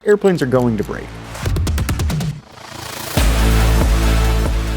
Airplanes are going to break.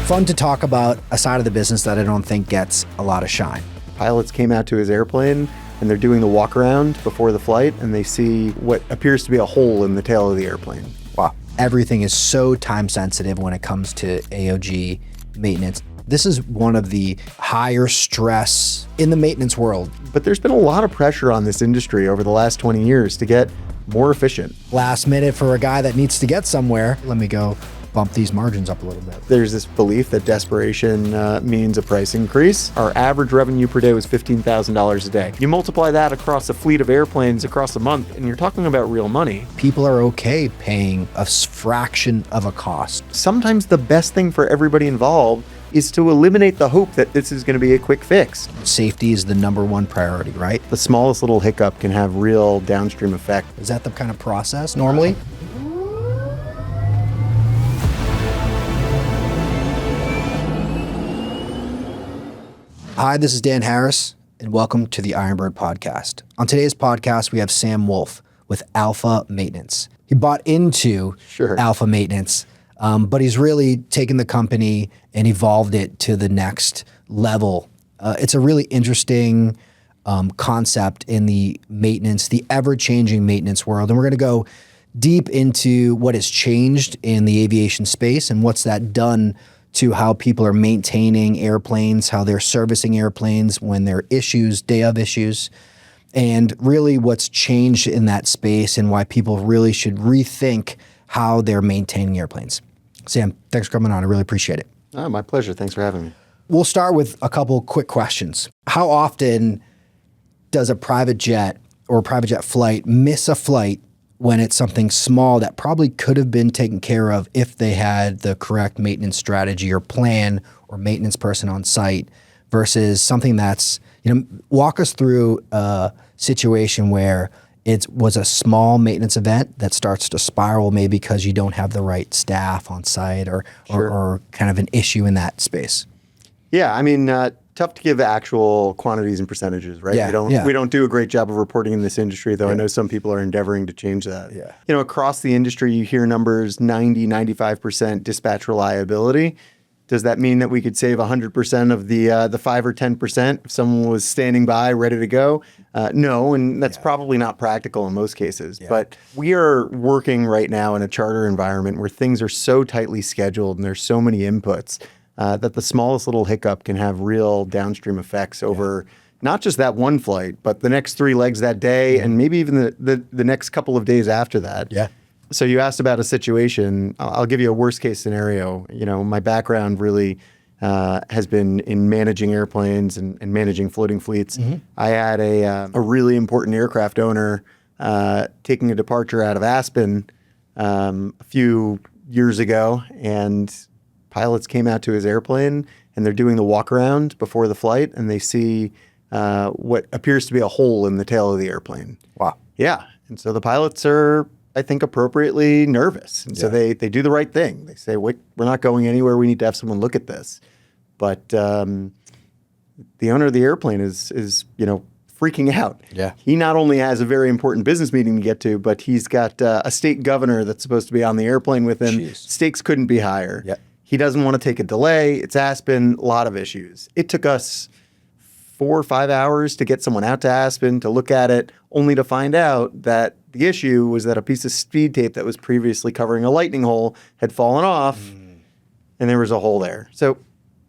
Fun to talk about a side of the business that I don't think gets a lot of shine. Pilots came out to his airplane and they're doing the walk around before the flight and they see what appears to be a hole in the tail of the airplane. Wow. Everything is so time sensitive when it comes to AOG maintenance. This is one of the higher stress in the maintenance world. But there's been a lot of pressure on this industry over the last 20 years to get more efficient. Last minute for a guy that needs to get somewhere, let me go bump these margins up a little bit. There's this belief that desperation means a price increase. Our average revenue per day was $15,000 a day. You multiply that across a fleet of airplanes across a month, and you're talking about real money. People are okay paying a fraction of a cost. Sometimes the best thing for everybody involved is to eliminate the hope that this is going to be a quick fix. Safety is the number one priority, right? The smallest little hiccup can have real downstream effect. Is that the kind of process normally? Hi, this is Dan Harris, and welcome to the Ironbird Podcast. On today's podcast, we have Sam Wolfe with Alpha Maintenance. He bought into Alpha Maintenance, but he's really taken the company and evolved it to the next level. It's a really interesting concept in the maintenance, the ever-changing maintenance world. And we're going to go deep into what has changed in the aviation space and what's that done to how people are maintaining airplanes, how they're servicing airplanes when there are issues, day of issues, and really what's changed in that space and why people really should rethink how they're maintaining airplanes. Sam, thanks for coming on. I really appreciate it. Oh, my pleasure. Thanks for having me. We'll start with a couple quick questions. How often does a private jet or a private jet flight miss a flight when it's something small that probably could have been taken care of if they had the correct maintenance strategy or plan or maintenance person on site versus something that's, walk us through a situation where it was a small maintenance event that starts to spiral maybe because you don't have the right staff on site or kind of an issue in that space. Yeah, I mean, tough to give actual quantities and percentages, right? Yeah, we don't do a great job of reporting in this industry, though I know some people are endeavoring to change that. Yeah. Across the industry, you hear numbers 90, 95% dispatch reliability. Does that mean that we could save 100% of the 5 or 10% if someone was standing by ready to go? No, and that's probably not practical in most cases. Yeah. But we are working right now in a charter environment where things are so tightly scheduled and there's so many inputs that the smallest little hiccup can have real downstream effects over not just that one flight, but the next 3 legs that day and maybe even the next couple of days after that. Yeah. So you asked about a situation. I'll give you a worst case scenario. My background really has been in managing airplanes and managing floating fleets. Mm-hmm. I had a really important aircraft owner taking a departure out of Aspen a few years ago, and pilots came out to his airplane and they're doing the walk around before the flight and they see what appears to be a hole in the tail of the airplane. Wow. Yeah. And so the pilots are, I think, appropriately nervous. And so they do the right thing. They say, wait, we're not going anywhere. We need to have someone look at this. But the owner of the airplane is freaking out. Yeah. He not only has a very important business meeting to get to, but he's got a state governor that's supposed to be on the airplane with him. Jeez. Stakes couldn't be higher. Yeah. He doesn't want to take a delay. It's Aspen, a lot of issues. It took us 4 or 5 hours to get someone out to Aspen to look at it, only to find out that the issue was that a piece of speed tape that was previously covering a lightning hole had fallen off, and there was a hole there. So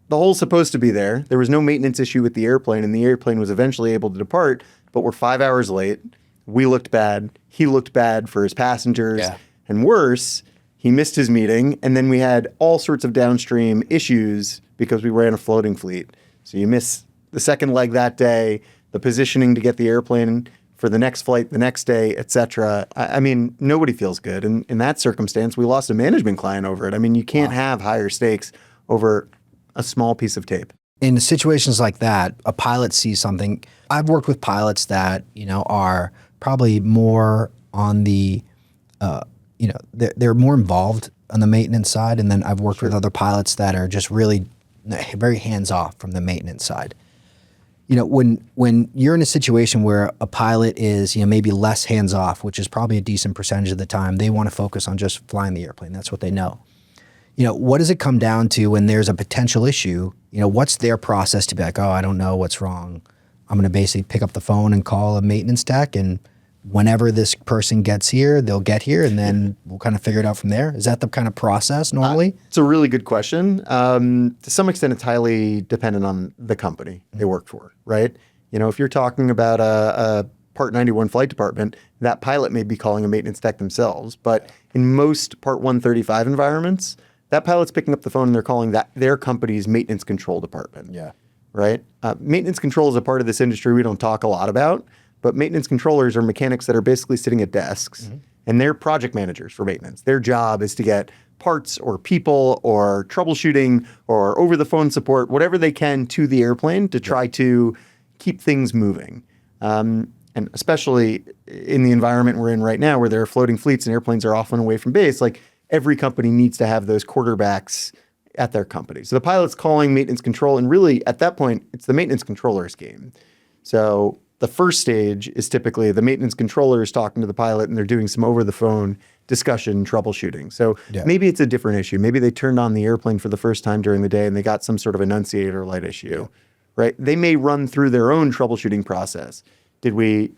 the hole's supposed to be there. There was no maintenance issue with the airplane, and the airplane was eventually able to depart, but we're 5 hours late. We looked bad. He looked bad for his passengers. Yeah. And worse, he missed his meeting, and then we had all sorts of downstream issues because we ran a floating fleet. So you miss the second leg that day, the positioning to get the airplane for the next flight the next day, et cetera. I mean, nobody feels good. And in that circumstance, we lost a management client over it. I mean, you can't have higher stakes over a small piece of tape. In situations like that, a pilot sees something. I've worked with pilots that, are probably more on the, they're more involved on the maintenance side. And then I've worked with other pilots that are just really very hands off from the maintenance side. when you're in a situation where a pilot is, maybe less hands off, which is probably a decent percentage of the time, they want to focus on just flying the airplane. That's what they know. What does it come down to when there's a potential issue? What's their process to be like, oh, I don't know what's wrong. I'm going to basically pick up the phone and call a maintenance tech, and whenever this person gets here, they'll get here, and then we'll kind of figure it out from there. Is that the kind of process normally? It's a really good question. To some extent, it's highly dependent on the company they work for, right? If you're talking about a Part 91 flight department, that pilot may be calling a maintenance tech themselves. But in most Part 135 environments, that pilot's picking up the phone and they're calling that their company's maintenance control department. Yeah. Right? Maintenance control is a part of this industry we don't talk a lot about, but maintenance controllers are mechanics that are basically sitting at desks, and they're project managers for maintenance. Their job is to get parts or people or troubleshooting or over the phone support, whatever they can to the airplane to try to keep things moving. And especially in the environment we're in right now, where there are floating fleets and airplanes are often away from base, like every company needs to have those quarterbacks at their company. So the pilot's calling maintenance control, and really at that point, it's the maintenance controller's game. So the first stage is typically the maintenance controller is talking to the pilot and they're doing some over the phone discussion, troubleshooting. So maybe it's a different issue. Maybe they turned on the airplane for the first time during the day and they got some sort of enunciator light issue, right? They may run through their own troubleshooting process. Did we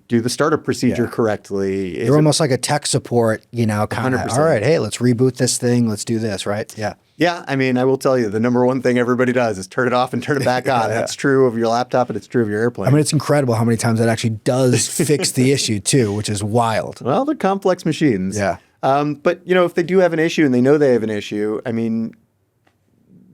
do the startup procedure correctly? You're almost like a tech support, kind of, 100%. all right, hey, let's reboot this thing. Let's do this, right? Yeah. Yeah, I mean, I will tell you, the number one thing everybody does is turn it off and turn it back on. That's true of your laptop and it's true of your airplane. I mean, it's incredible how many times that actually does fix the issue too, which is wild. Well, they're complex machines. Yeah. But, if they do have an issue and they know they have an issue, I mean,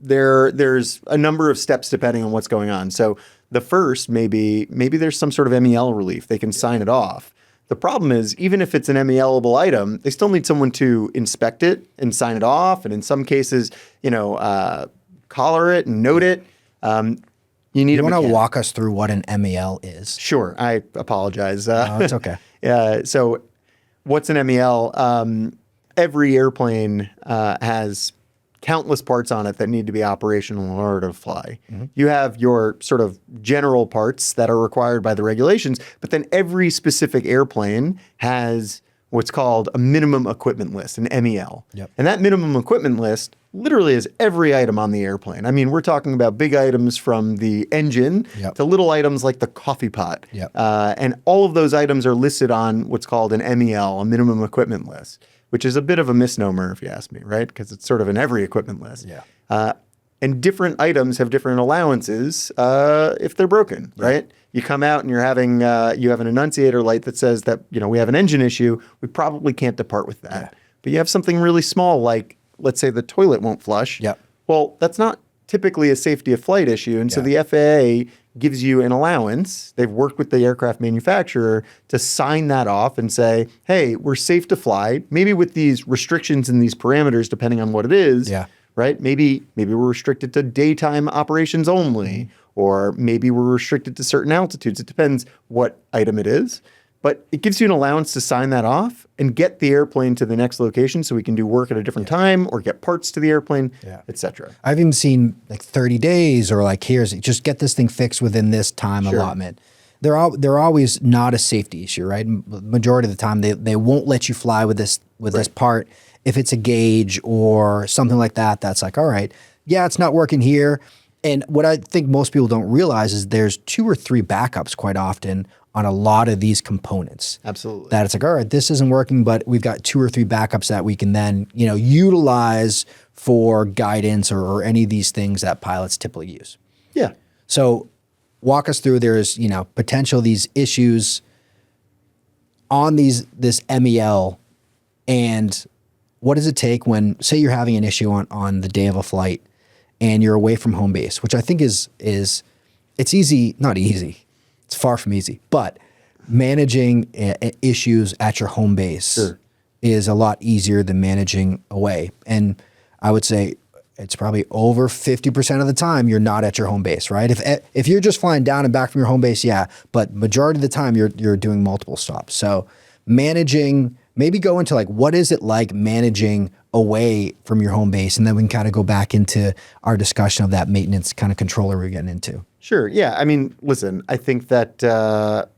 there's a number of steps depending on what's going on. So the first, maybe there's some sort of MEL relief. They can sign it off. The problem is, even if it's an MEL-able item, they still need someone to inspect it and sign it off. And in some cases, collar it and note it. You want to walk us through what an MEL is? Sure. I apologize. No, it's okay. So what's an MEL? Every airplane has countless parts on it that need to be operational in order to fly. You have your sort of general parts that are required by the regulations, but then every specific airplane has what's called a minimum equipment list, an MEL. And that minimum equipment list literally is every item on the airplane. I mean, we're talking about big items from the engine to little items like the coffee pot. And all of those items are listed on what's called an MEL, a minimum equipment list, which is a bit of a misnomer if you ask me, right? Because it's sort of in every equipment list. And different items have different allowances if they're broken, right? You come out and you have an enunciator light that says that, we have an engine issue. We probably can't depart with that. But you have something really small like, let's say the toilet won't flush. Well, that's not typically a safety of flight issue. And so the FAA gives you an allowance. They've worked with the aircraft manufacturer to sign that off and say, hey, we're safe to fly, maybe with these restrictions and these parameters, depending on what it is, right? Maybe we're restricted to daytime operations only, or maybe we're restricted to certain altitudes. It depends what item it is. But it gives you an allowance to sign that off and get the airplane to the next location so we can do work at a different time or get parts to the airplane, et cetera. I've even seen like 30 days or like just get this thing fixed within this time allotment. They're always not a safety issue, right? Majority of the time they won't let you fly with this part if it's a gauge or something like that. That's like, all right, it's not working here. And what I think most people don't realize is there's 2 or 3 backups quite often on a lot of these components. Absolutely. That it's like, all right, this isn't working, but we've got 2 or 3 backups that we can then, utilize for guidance or any of these things that pilots typically use. Yeah. So walk us through, there's, potential these issues on this MEL, and what does it take when, say you're having an issue on the day of a flight and you're away from home base, which I think is it's easy, not easy. It's far from easy, but managing issues at your home base is a lot easier than managing away. And I would say it's probably over 50% of the time you're not at your home base, right? If you're just flying down and back from your home base, but majority of the time you're doing multiple stops. So managing maybe go into like, what is it like managing away from your home base? And then we can kind of go back into our discussion of that maintenance kind of controller we're getting into. Sure. Yeah. I mean, listen, I think that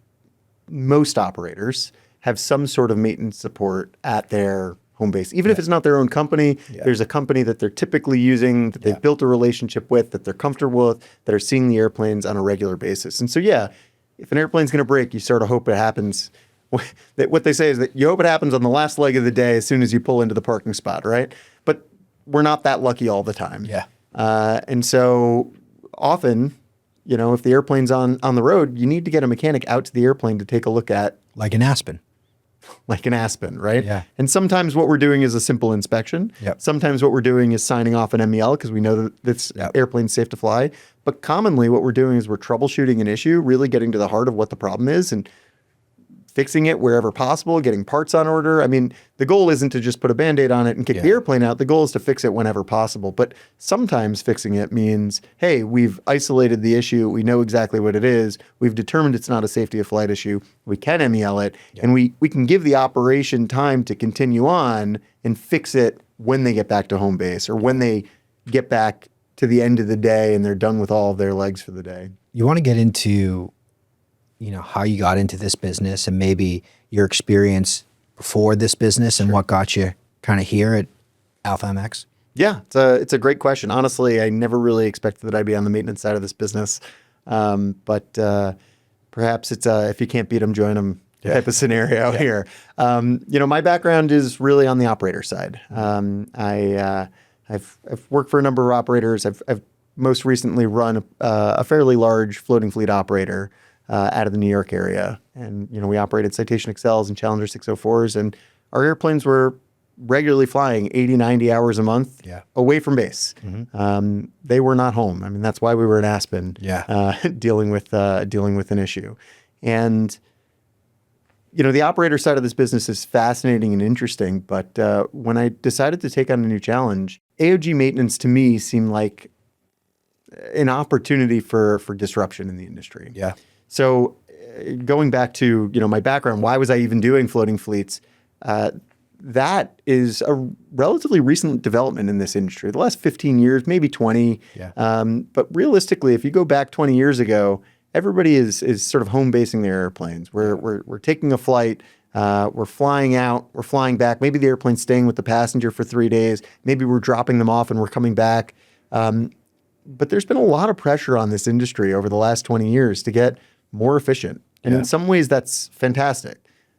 most operators have some sort of maintenance support at their home base. Even if it's not their own company, there's a company that they're typically using, that they've built a relationship with, that they're comfortable with, that are seeing the airplanes on a regular basis. And so, yeah, if an airplane's going to break, you sort of hope it happens. What they say is that you hope it happens on the last leg of the day as soon as you pull into the parking spot, right? But we're not that lucky all the time. Yeah. And so often, you know, if the airplane's on the road, you need to get a mechanic out to the airplane to take a look at. Like an Aspen. Like an Aspen, right? Yeah. And sometimes what we're doing is a simple inspection. Yep. Sometimes what we're doing is signing off an MEL because we know that this airplane's safe to fly. But commonly what we're doing is we're troubleshooting an issue, really getting to the heart of what the problem is and fixing it wherever possible, getting parts on order. I mean, the goal isn't to just put a Band-Aid on it and kick the airplane out. The goal is to fix it whenever possible. But sometimes fixing it means, hey, we've isolated the issue. We know exactly what it is. We've determined it's not a safety of flight issue. We can MEL it. And we can give the operation time to continue on and fix it when they get back to home base or when they get back to the end of the day and they're done with all of their legs for the day. You want to get into, you know, how you got into this business and maybe your experience before this business and what got you kind of here at Alpha MX? Yeah, it's a great question. Honestly, I never really expected that I'd be on the maintenance side of this business. But perhaps it's if you can't beat them, join them type of scenario here. You know, my background is really on the operator side. I've worked for a number of operators. I've most recently run a fairly large floating fleet operator out of the New York area. And, you know, we operated Citation XLs and Challenger 604s, and our airplanes were regularly flying 80, 90 hours a month away from base. They were not home. I mean, that's why we were in Aspen dealing with an issue. And, you know, the operator side of this business is fascinating and interesting. But when I decided to take on a new challenge, AOG maintenance to me seemed like an opportunity for disruption in the industry. Yeah. So going back to, you know, my background, why was I even doing floating fleets? That is a relatively recent development in this industry. The last 15 years, maybe 20. But realistically, if you go back 20 years ago, everybody is sort of home basing their airplanes. We're taking a flight, we're flying out, we're flying back. Maybe the airplane's staying with the passenger for 3 days. Maybe we're dropping them off and we're coming back. But there's been a lot of pressure on this industry over the last 20 years to get more efficient. And in some ways, that's fantastic.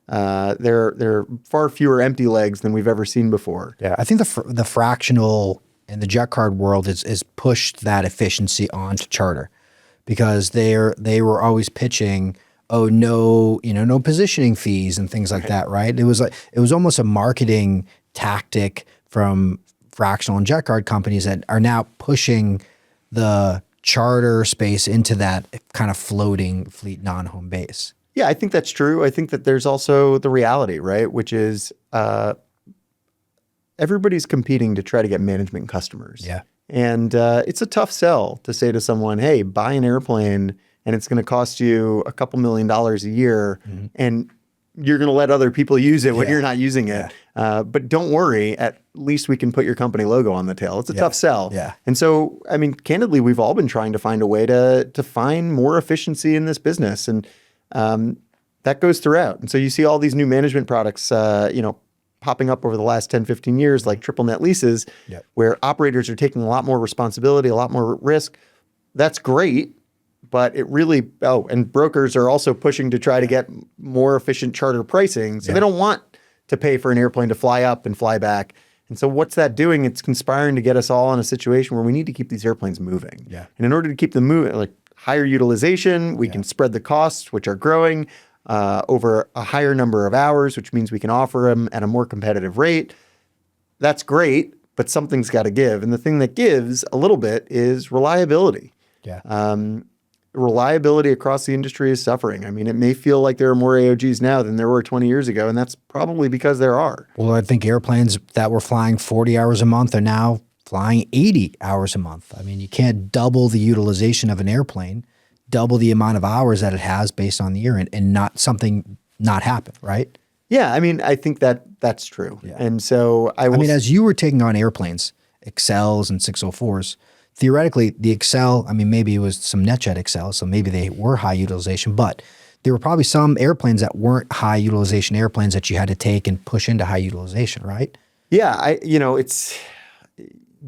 There are far fewer empty legs than we've ever seen before. Yeah, I think the fractional and the jet card world is pushed that efficiency onto charter because they were always pitching, oh no, you know, no positioning fees and things like that, right? It was almost a marketing tactic from fractional and jet card companies that are now pushing the charter space into that kind of floating fleet non-home base. Yeah, I think that's true. I think that there's also the reality, right? Which is everybody's competing to try to get management customers. Yeah. And it's a tough sell to say to someone, hey, buy an airplane and it's going to cost you a couple $1 million a year and you're going to let other people use it when you're not using it. But don't worry, at least we can put your company logo on the tail. It's a tough sell. Yeah. And so, I mean, candidly, we've all been trying to find a way to find more efficiency in this business. And that goes throughout. And so you see all these new management products, you know, popping up over the last 10, 15 years, like triple net leases, where operators are taking a lot more responsibility, a lot more risk. That's great. But it really, and brokers are also pushing to try to get more efficient charter pricing. So they don't want to pay for an airplane to fly up and fly back. And so what's that doing? It's conspiring to get us all in a situation where we need to keep these airplanes moving. Yeah. And in order to keep them moving, like higher utilization, we can spread the costs, which are growing, over a higher number of hours, which means we can offer them at a more competitive rate. That's great, but something's got to give. And the thing that gives a little bit is reliability. Yeah. Reliability across the industry is suffering. I mean, it may feel like there are more AOGs now than there were 20 years ago, and that's probably because there are. Well, I think airplanes that were flying 40 hours a month are now flying 80 hours a month. I mean, you can't double the utilization of an airplane, double the amount of hours that it has based on the year and not something not happen, right? Yeah, I mean, I think that's true. Yeah. And so I mean, as you were taking on airplanes, Excels and 604s, theoretically, the Excel, I mean, maybe it was some NetJet Excel, so maybe they were high utilization, but there were probably some airplanes that weren't high utilization airplanes that you had to take and push into high utilization, right? Yeah,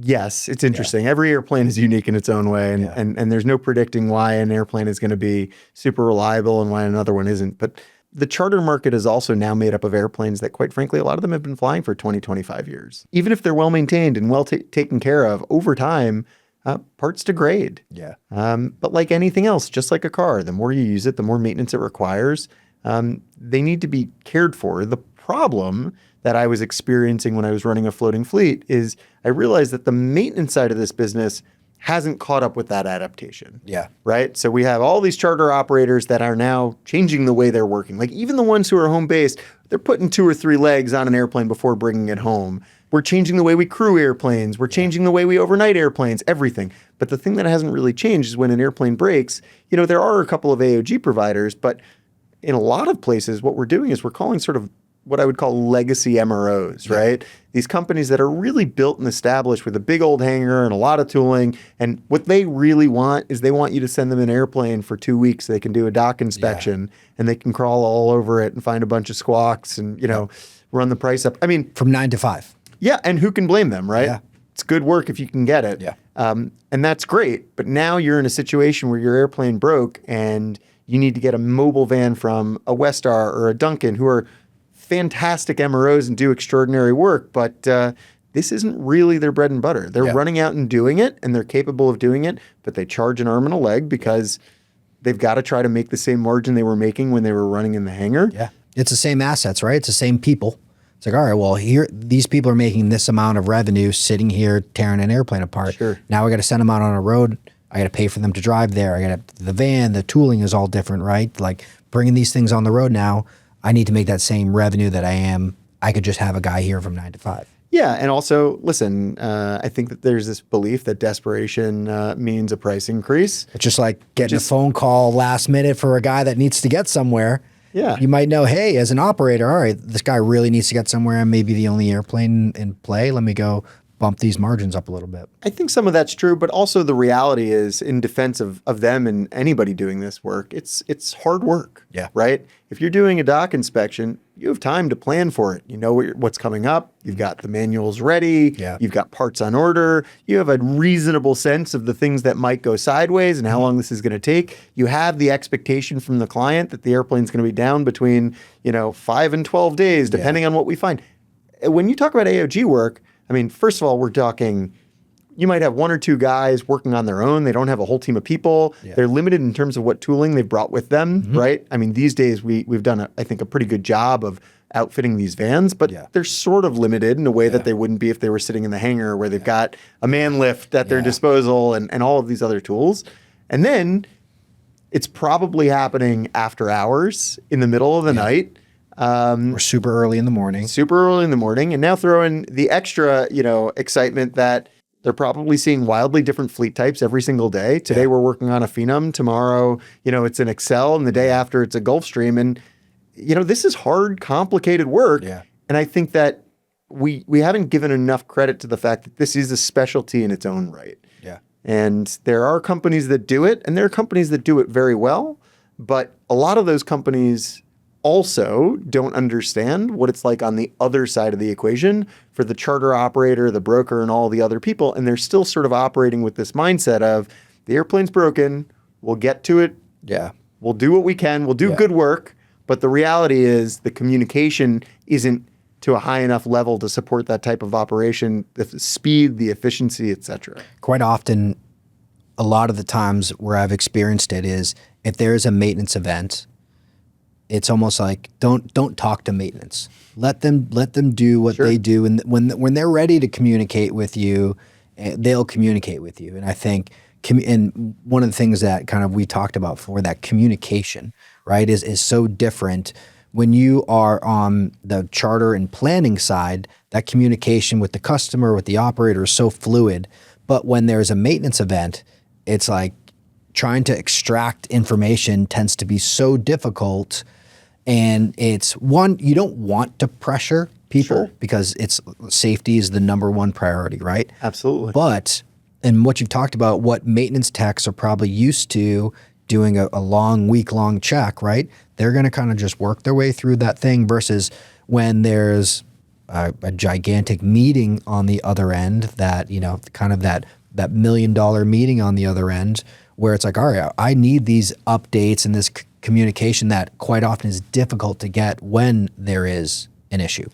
yes, it's interesting. Every airplane is unique in its own way, and there's no predicting why an airplane is going to be super reliable and why another one isn't. But the charter market is also now made up of airplanes that, quite frankly, a lot of them have been flying for 20, 25 years. Even if they're well maintained and well taken care of, over time, parts degrade. Yeah. But like anything else, just like a car, the more you use it, the more maintenance it requires. They need to be cared for. The problem that I was experiencing when I was running a floating fleet is I realized that the maintenance side of this business hasn't caught up with that adaptation. Yeah. Right. So we have all these charter operators that are now changing the way they're working. Like even the ones who are home based, they're putting 2 or 3 legs on an airplane before bringing it home. We're changing the way we crew airplanes. We're changing the way we overnight airplanes, everything. But the thing that hasn't really changed is when an airplane breaks, there are a couple of AOG providers, but in a lot of places, what we're doing is we're calling sort of what I would call legacy MROs, right? These companies that are really built and established with a big old hangar and a lot of tooling. And what they really want is they want you to send them an airplane for 2 weeks. So they can do a dock inspection and they can crawl all over it and find a bunch of squawks and, run the price up. I mean, from 9 to 5. Yeah. And who can blame them, right? Yeah. It's good work if you can get it. Yeah. And that's great. But now you're in a situation where your airplane broke and you need to get a mobile van from a Westar or a Duncan, who are fantastic MROs and do extraordinary work, but this isn't really their bread and butter. They're running out and doing it, and they're capable of doing it, but they charge an arm and a leg because they've got to try to make the same margin they were making when they were running in the hangar. Yeah. It's the same assets, right? It's the same people. It's like, all right, well, here, these people are making this amount of revenue sitting here tearing an airplane apart. Sure. Now I got to send them out on a road. I got to pay for them to drive there. I got the van, the tooling is all different, right? Like bringing these things on the road now, I need to make that same revenue that I could just have a guy here from 9 to 5. Yeah. And also, listen, I think that there's this belief that desperation means a price increase. It's just like getting a phone call last minute for a guy that needs to get somewhere. Yeah. You might know, hey, as an operator, all right, this guy really needs to get somewhere. I'm maybe the only airplane in play. Let me go bump these margins up a little bit. I think some of that's true, but also the reality is, in defense of them and anybody doing this work, it's hard work. Yeah. Right? If you're doing a dock inspection, you have time to plan for it. You know what's coming up. You've got the manuals ready. Yeah. You've got parts on order. You have a reasonable sense of the things that might go sideways and how long this is going to take. You have the expectation from the client that the airplane's going to be down between 5 and 12 days, depending on what we find. When you talk about AOG work, I mean, first of all, we're talking, you might have 1 or 2 guys working on their own. They don't have a whole team of people. Yeah. They're limited in terms of what tooling they've brought with them, right? I mean, these days we've done, I think, a pretty good job of outfitting these vans, but they're sort of limited in a way that they wouldn't be if they were sitting in the hangar where they've got a man lift at their disposal and all of these other tools. And then it's probably happening after hours in the middle of the night. Or super early in the morning. Super early in the morning. And now throw in the extra, excitement that they're probably seeing wildly different fleet types every single day. Today we're working on a Phenom. Tomorrow, it's an Excel. And the day after it's a Gulfstream. And, this is hard, complicated work. Yeah. And I think that we haven't given enough credit to the fact that this is a specialty in its own right. Yeah. And there are companies that do it, and there are companies that do it very well. But a lot of those companies also don't understand what it's like on the other side of the equation for the charter operator, the broker, and all the other people. And they're still sort of operating with this mindset of the airplane's broken, we'll get to it. Yeah. We'll do what we can. We'll do good work. But the reality is the communication isn't to a high enough level to support that type of operation, the speed, the efficiency, et cetera. Quite often, a lot of the times where I've experienced it is if there's a maintenance event, it's almost like don't talk to maintenance. Let them do what they do, and when they're ready to communicate with you, they'll communicate with you. And I think, and one of the things that kind of we talked about before, that communication, right, is so different when you are on the charter and planning side. That communication with the customer, with the operator, is so fluid. But when there's a maintenance event, it's like trying to extract information tends to be so difficult. And it's one, you don't want to pressure people because safety is the number one priority, right? Absolutely. But, and what you've talked about, what maintenance techs are probably used to doing a long, week-long check, right? They're going to kind of just work their way through that thing versus when there's a gigantic meeting on the other end that, kind of that $1 million meeting on the other end where it's like, all right, I need these updates and this communication that quite often is difficult to get when there is an issue.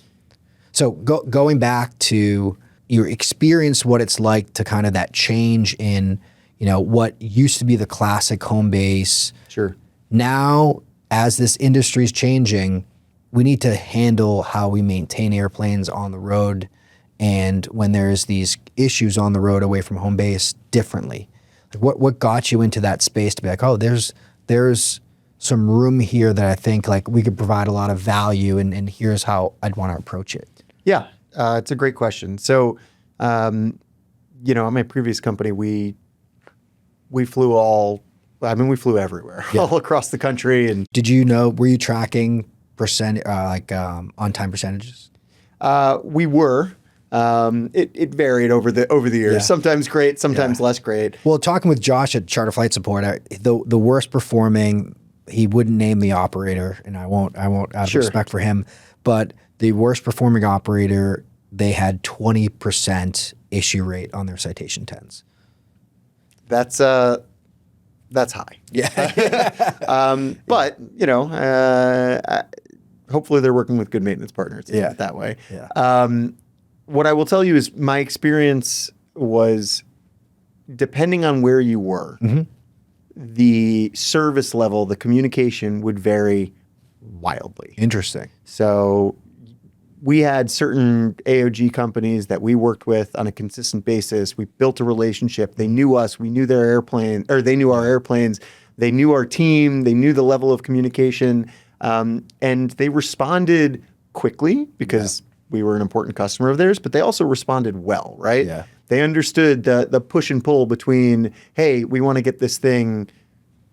So going back to your experience, what it's like to kind of that change in, what used to be the classic home base. Sure. Now, as this industry is changing, we need to handle how we maintain airplanes on the road and when there's these issues on the road away from home base differently. Like what got you into that space to be like, oh, there's some room here that I think like we could provide a lot of value and here's how I'd want to approach it. Yeah, it's a great question. So, at my previous company, we flew we flew everywhere, all across the country. And did were you tracking on-time percentages? We were. It varied over the years. Yeah. Sometimes great, sometimes less great. Well, talking with Josh at Charter Flight Support, the worst performing, he wouldn't name the operator, and I won't out of respect for him, but the worst performing operator, they had 20% issue rate on their Citation 10s. That's high. Yeah. But hopefully they're working with good maintenance partners. That way. Yeah. What I will tell you is my experience was, depending on where you were, the service level, the communication would vary wildly. Interesting. So we had certain AOG companies that we worked with on a consistent basis. We built a relationship. They knew us. We knew their airplane, or they knew our airplanes. They knew our team. They knew the level of communication. And they responded quickly because we were an important customer of theirs, but they also responded well, right? Yeah. They understood the push and pull between, hey, we want to get this thing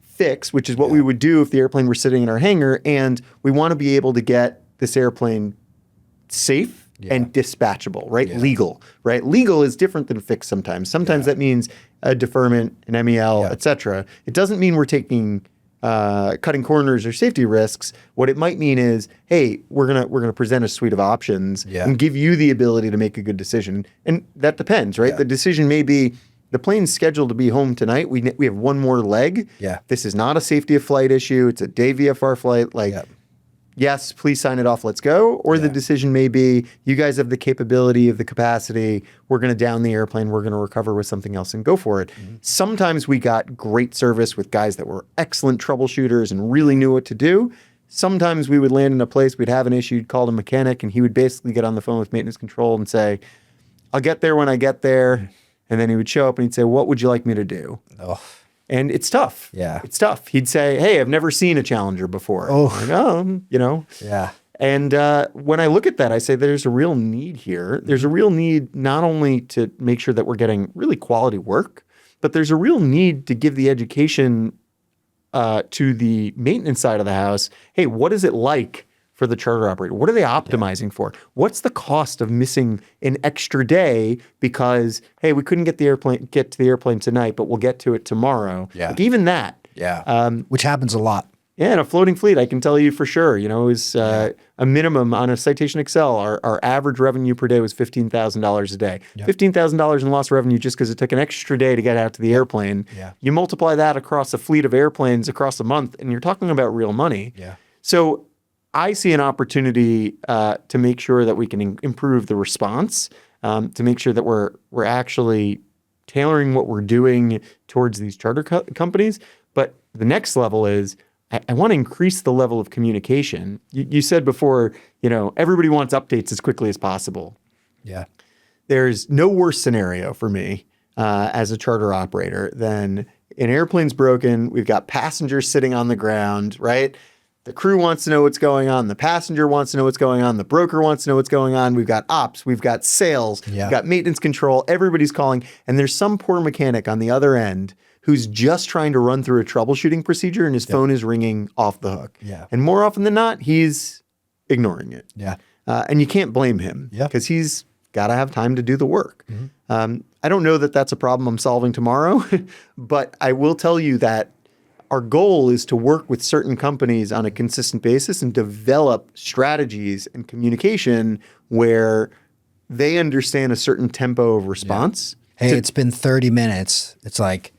fixed, which is what we would do if the airplane were sitting in our hangar, and we want to be able to get this airplane safe and dispatchable, right? Yeah. Legal, right? Legal is different than fixed sometimes. Sometimes that means a deferment, an MEL, et cetera. It doesn't mean we're taking cutting corners or safety risks. What it might mean is, hey, we're gonna present a suite of options and give you the ability to make a good decision. And that depends, right? The decision may be, the plane's scheduled to be home tonight. We have one more leg. Yeah. This is not a safety of flight issue. It's a day VFR flight. Yes, please sign it off. Let's go. Or the decision may be, you guys have the capability of the capacity. We're going to down the airplane. We're going to recover with something else and go for it. Sometimes we got great service with guys that were excellent troubleshooters and really knew what to do. Sometimes we would land in a place, we'd have an issue, call a mechanic, and he would basically get on the phone with maintenance control and say, I'll get there when I get there. And then he would show up and he'd say, what would you like me to do? Oh. And it's tough. Yeah. It's tough. He'd say, hey, I've never seen a Challenger before. Oh. Like, Yeah. And when I look at that, I say there's a real need here. There's a real need not only to make sure that we're getting really quality work, but there's a real need to give the education to the maintenance side of the house. Hey, what is it like for the charter operator? What are they optimizing for? What's the cost of missing an extra day because, hey, we couldn't get to the airplane tonight, but we'll get to it tomorrow. Yeah. Like even that. Yeah. Which happens a lot. Yeah, in a floating fleet, I can tell you for sure. It was a minimum on a Citation Excel. Our average revenue per day was $15,000 a day. Yep. $15,000 in lost revenue just because it took an extra day to get out to the airplane. Yeah. You multiply that across a fleet of airplanes across a month, and you're talking about real money. Yeah. So I see an opportunity to make sure that we can improve the response, to make sure that we're actually tailoring what we're doing towards these charter companies. But the next level is, I want to increase the level of communication. You said before, everybody wants updates as quickly as possible. Yeah. There's no worse scenario for me as a charter operator than an airplane's broken. We've got passengers sitting on the ground, right? The crew wants to know what's going on. The passenger wants to know what's going on. The broker wants to know what's going on. We've got ops. We've got sales. We've got maintenance control. Everybody's calling. And there's some poor mechanic on the other end who's just trying to run through a troubleshooting procedure and his phone is ringing off the hook. Yeah. And more often than not, he's ignoring it. Yeah. And you can't blame him because he's got to have time to do the work. I don't know that that's a problem I'm solving tomorrow, but I will tell you that our goal is to work with certain companies on a consistent basis and develop strategies and communication where they understand a certain tempo of response. Hey, it's been 30 minutes. It's like,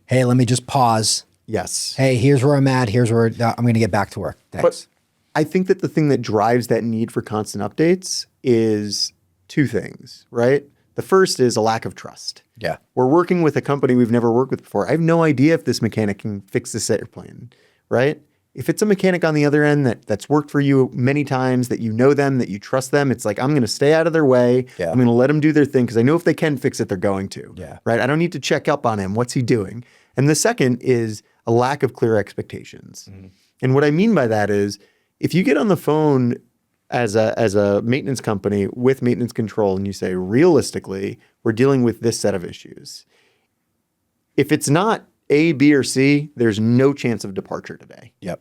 hey, let me just pause. Yes. Hey, here's where I'm at. Here's where I'm going to get back to work. Thanks. But I think that the thing that drives that need for constant updates is two things, right? The first is a lack of trust. Yeah. We're working with a company we've never worked with before. I have no idea if this mechanic can fix this airplane, right? If it's a mechanic on the other end that's worked for you many times, that you know them, that you trust them, it's like, I'm going to stay out of their way. Yeah. I'm going to let them do their thing because I know if they can fix it, they're going to. Yeah. Right? I don't need to check up on him. What's he doing? And the second is a lack of clear expectations. And what I mean by that is if you get on the phone as a maintenance company with maintenance control and you say, realistically, we're dealing with this set of issues. If it's not A, B, or C, there's no chance of departure today. Yep.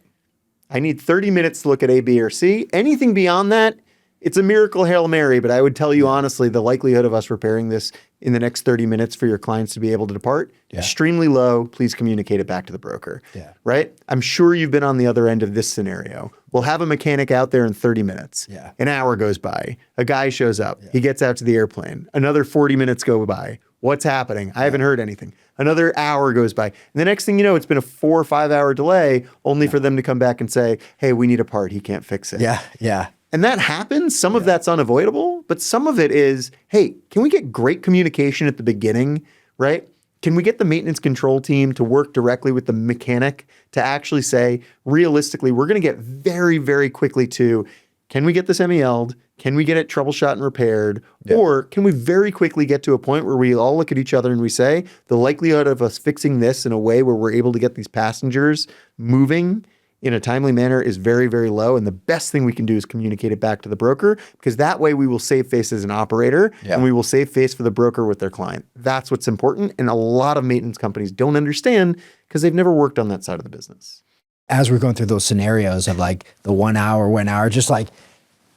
I need 30 minutes to look at A, B, or C. Anything beyond that, it's a miracle Hail Mary, but I would tell you honestly, the likelihood of us repairing this in the next 30 minutes for your clients to be able to depart, extremely low. Please communicate it back to the broker. Right? I'm sure you've been on the other end of this scenario. We'll have a mechanic out there in 30 minutes. An hour goes by. A guy shows up. He gets out to the airplane. Another 40 minutes go by. What's happening? I haven't heard anything. Another hour goes by. And the next thing you know, it's been a 4 or 5 hour delay only for them to come back and say, hey, we need a part. He can't fix it. Yeah. And that happens. Some of that's unavoidable, but some of it is, hey, can we get great communication at the beginning, right? Can we get the maintenance control team to work directly with the mechanic to actually say, realistically, we're going to get very, very quickly to, can we get this MEL'd? Can we get it troubleshot and repaired? Or can we very quickly get to a point where we all look at each other and we say, the likelihood of us fixing this in a way where we're able to get these passengers moving in a timely manner is very, very low. And the best thing we can do is communicate it back to the broker, because that way we will save face as an operator and we will save face for the broker with their client. That's what's important. And a lot of maintenance companies don't understand because they've never worked on that side of the business. As we're going through those scenarios of like the 1 hour, just like,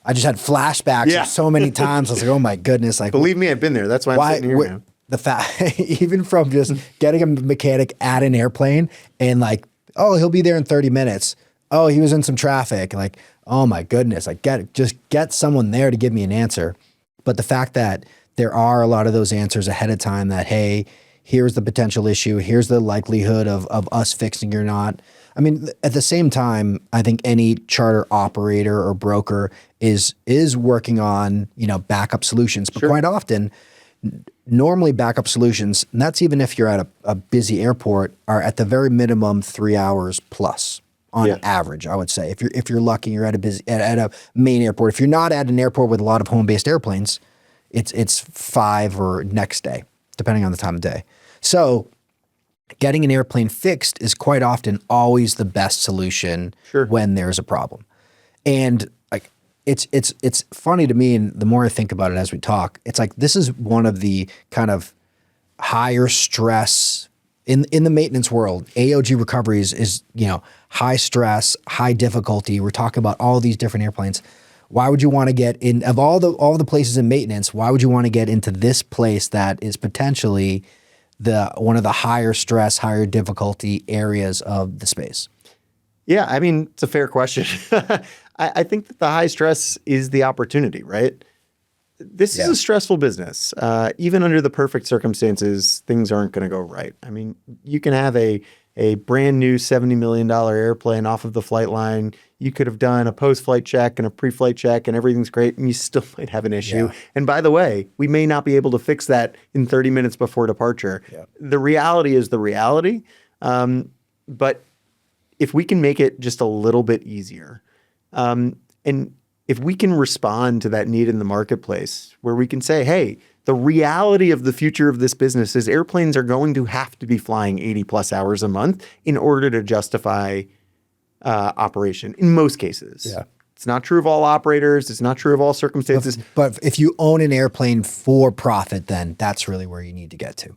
I just had flashbacks so many times. I was like, oh my goodness. Like, believe me, I've been there. That's why I'm sitting here now. The fact, even from just getting a mechanic at an airplane and like, oh, he'll be there in 30 minutes. Oh, he was in some traffic. Like, oh my goodness. Like just get someone there to give me an answer. But the fact that there are a lot of those answers ahead of time that, hey, here's the potential issue. Here's the likelihood of us fixing or not. I mean, at the same time, I think any charter operator or broker is working on, backup solutions. But quite often, normally backup solutions, and that's even if you're at a busy airport, are at the very minimum 3 hours plus on average, I would say. If you're lucky, you're at a main airport. If you're not at an airport with a lot of home-based airplanes, it's 5 or next day, depending on the time of day. So getting an airplane fixed is quite often always the best solution when there's a problem. And like it's funny to me, and the more I think about it as we talk, it's like this is one of the kind of higher stress in the maintenance world. AOG recoveries is high stress, high difficulty. We're talking about all these different airplanes. Why would you want to get in of all the places in maintenance? Why would you want to get into this place that is potentially one of the higher stress, higher difficulty areas of the space? Yeah, I mean, it's a fair question. I think that the high stress is the opportunity, right? This is a stressful business. Even under the perfect circumstances, things aren't going to go right. I mean, you can have a brand new $70 million airplane off of the flight line. You could have done a post-flight check and a pre-flight check and everything's great, and you still might have an issue. Yeah. And by the way, we may not be able to fix that in 30 minutes before departure. Yeah. The reality is the reality. But if we can make it just a little bit easier, and if we can respond to that need in the marketplace where we can say, hey, the reality of the future of this business is airplanes are going to have to be flying 80 plus hours a month in order to justify operation in most cases. Yeah. It's not true of all operators. It's not true of all circumstances. But if you own an airplane for profit, then that's really where you need to get to.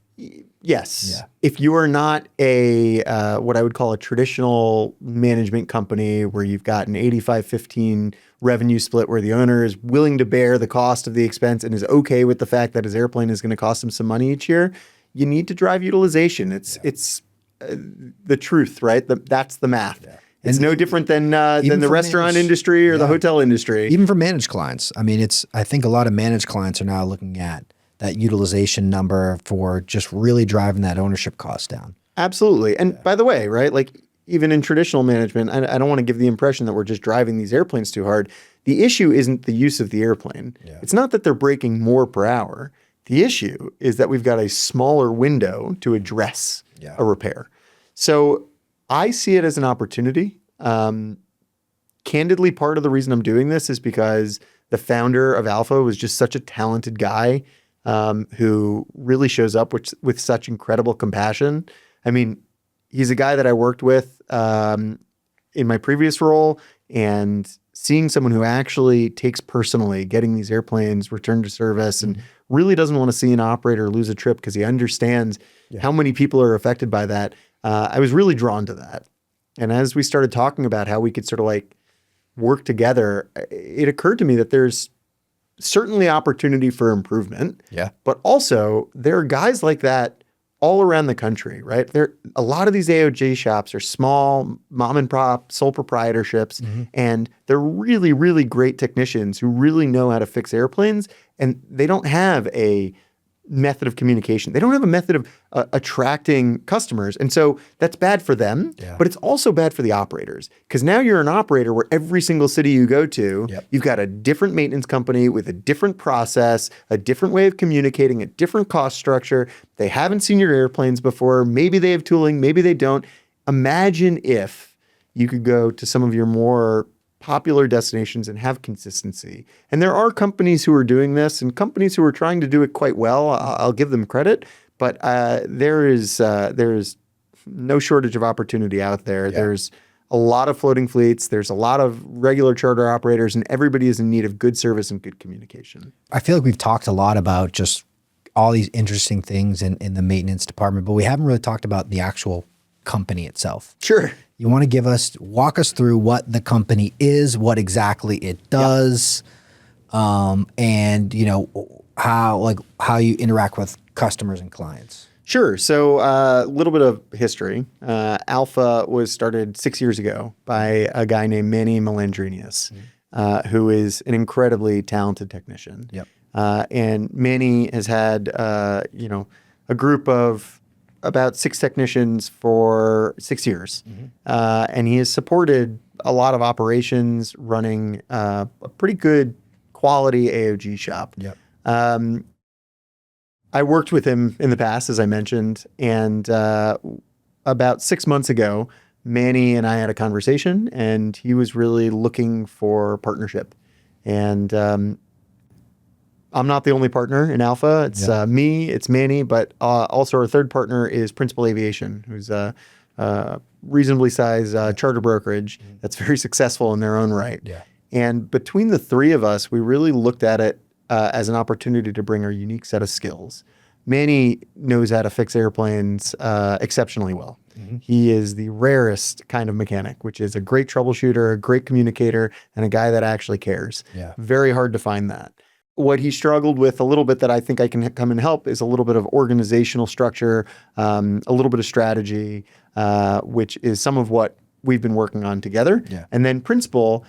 Yes. Yeah. If you are not a what I would call a traditional management company where you've got an 85-15 revenue split where the owner is willing to bear the cost of the expense and is okay with the fact that his airplane is going to cost him some money each year, you need to drive utilization. It's the truth, right? That's the math. Yeah. It's no different than the restaurant industry or the hotel industry. Even for managed clients. I mean, I think a lot of managed clients are now looking at that utilization number for just really driving that ownership cost down. Absolutely. And by the way, right, like even in traditional management, I don't want to give the impression that we're just driving these airplanes too hard. The issue isn't the use of the airplane. Yeah. It's not that they're breaking more per hour. The issue is that we've got a smaller window to address a repair. So I see it as an opportunity. Candidly, part of the reason I'm doing this is because the founder of Alpha was just such a talented guy who really shows up with such incredible compassion. I mean, he's a guy that I worked with in my previous role, and seeing someone who actually takes personally getting these airplanes returned to service and really doesn't want to see an operator lose a trip because he understands how many people are affected by that. I was really drawn to that. And as we started talking about how we could sort of like work together, it occurred to me that there's certainly opportunity for improvement. Yeah. But also there are guys like that all around the country, right? A lot of these AOG shops are small mom and pop sole proprietorships, and they're really, really great technicians who really know how to fix airplanes, and they don't have a method of communication. They don't have a method of attracting customers. And so that's bad for them, but it's also bad for the operators, because now you're an operator where every single city you go to, you've got a different maintenance company with a different process, a different way of communicating, a different cost structure. They haven't seen your airplanes before. Maybe they have tooling, maybe they don't. Imagine if you could go to some of your more popular destinations and have consistency. And there are companies who are doing this and companies who are trying to do it quite well. I'll give them credit, but there is no shortage of opportunity out there. Yeah. There's a lot of floating fleets. There's a lot of regular charter operators, and everybody is in need of good service and good communication. I feel like we've talked a lot about just all these interesting things in the maintenance department, but we haven't really talked about the actual company itself. Sure. You want to walk us through what the company is, what exactly it does, and how you interact with customers and clients. Sure. So a little bit of history. Alpha was started 6 years ago by a guy named Manny Melandrinius, who is an incredibly talented technician. Yep. And Manny has had a group of about 6 technicians for 6 years. And he has supported a lot of operations running a pretty good quality AOG shop. Yep. I worked with him in the past, as I mentioned, and about 6 months ago, Manny and I had a conversation, and he was really looking for partnership. And I'm not the only partner in Alpha. It's me, it's Manny, but also our third partner is Principal Aviation, who's a reasonably sized charter brokerage that's very successful in their own right. Yeah. And between the three of us, we really looked at it as an opportunity to bring our unique set of skills. Manny knows how to fix airplanes exceptionally well. He is the rarest kind of mechanic, which is a great troubleshooter, a great communicator, and a guy that actually cares. Yeah. Very hard to find that. What he struggled with a little bit that I think I can come and help is a little bit of organizational structure, a little bit of strategy, which is some of what we've been working on together. Yeah. And then Principal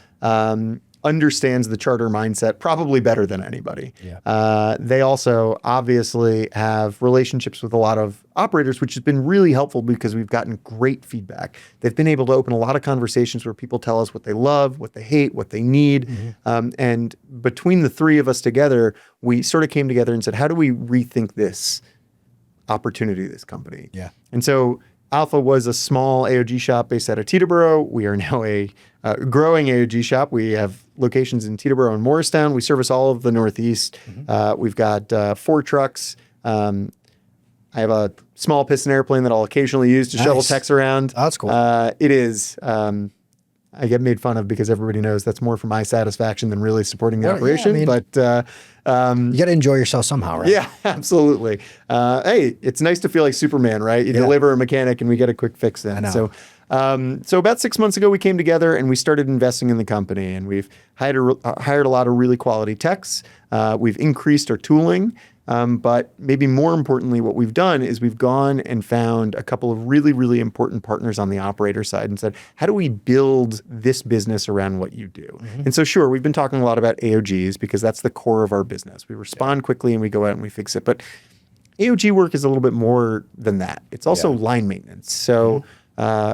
understands the charter mindset probably better than anybody. Yeah. They also obviously have relationships with a lot of operators, which has been really helpful because we've gotten great feedback. They've been able to open a lot of conversations where people tell us what they love, what they hate, what they need. And between the three of us together, we sort of came together and said, how do we rethink this opportunity, this company? Yeah. And so Alpha was a small AOG shop based out of Teterboro. We are now a growing AOG shop. We have locations in Teterboro and Morristown. We service all of the Northeast. We've got 4 trucks. I have a small piston airplane that I'll occasionally use to shuttle techs around. Oh, that's cool. It is I get made fun of because everybody knows that's more for my satisfaction than really supporting the operation. You got to enjoy yourself somehow, right? Yeah, absolutely. Hey, it's nice to feel like Superman, right? You deliver a mechanic and we get a quick fix in. So about 6 months ago, we came together and we started investing in the company, and we've hired a lot of really quality techs. We've increased our tooling. But maybe more importantly, what we've done is we've gone and found a couple of really, really important partners on the operator side and said, how do we build this business around what you do? And so, sure, we've been talking a lot about AOGs because that's the core of our business. We respond quickly and we go out and we fix it. But AOG work is a little bit more than that. It's also line maintenance. So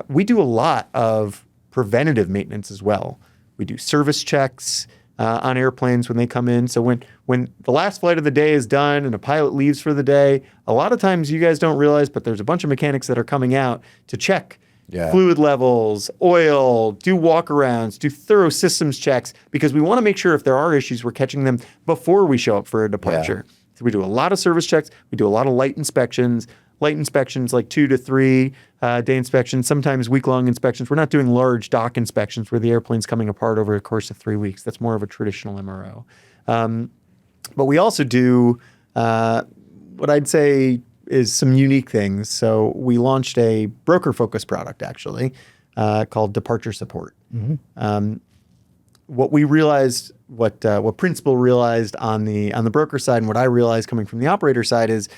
we do a lot of preventative maintenance as well. We do service checks on airplanes when they come in. So when the last flight of the day is done and a pilot leaves for the day, a lot of times you guys don't realize, but there's a bunch of mechanics that are coming out to check fluid levels, oil, do walk-arounds, do thorough systems checks, because we want to make sure if there are issues, we're catching them before we show up for a departure. So we do a lot of service checks. We do a lot of light inspections. Light inspections, like 2 to 3 day inspections, sometimes week-long inspections. We're not doing large dock inspections where the airplane's coming apart over a course of 3 weeks. That's more of a traditional MRO. But we also do what I'd say is some unique things. So we launched a broker-focused product, actually, called Departure Support. What we realized, what Principal realized on the broker side, and what I realized coming from the operator side is,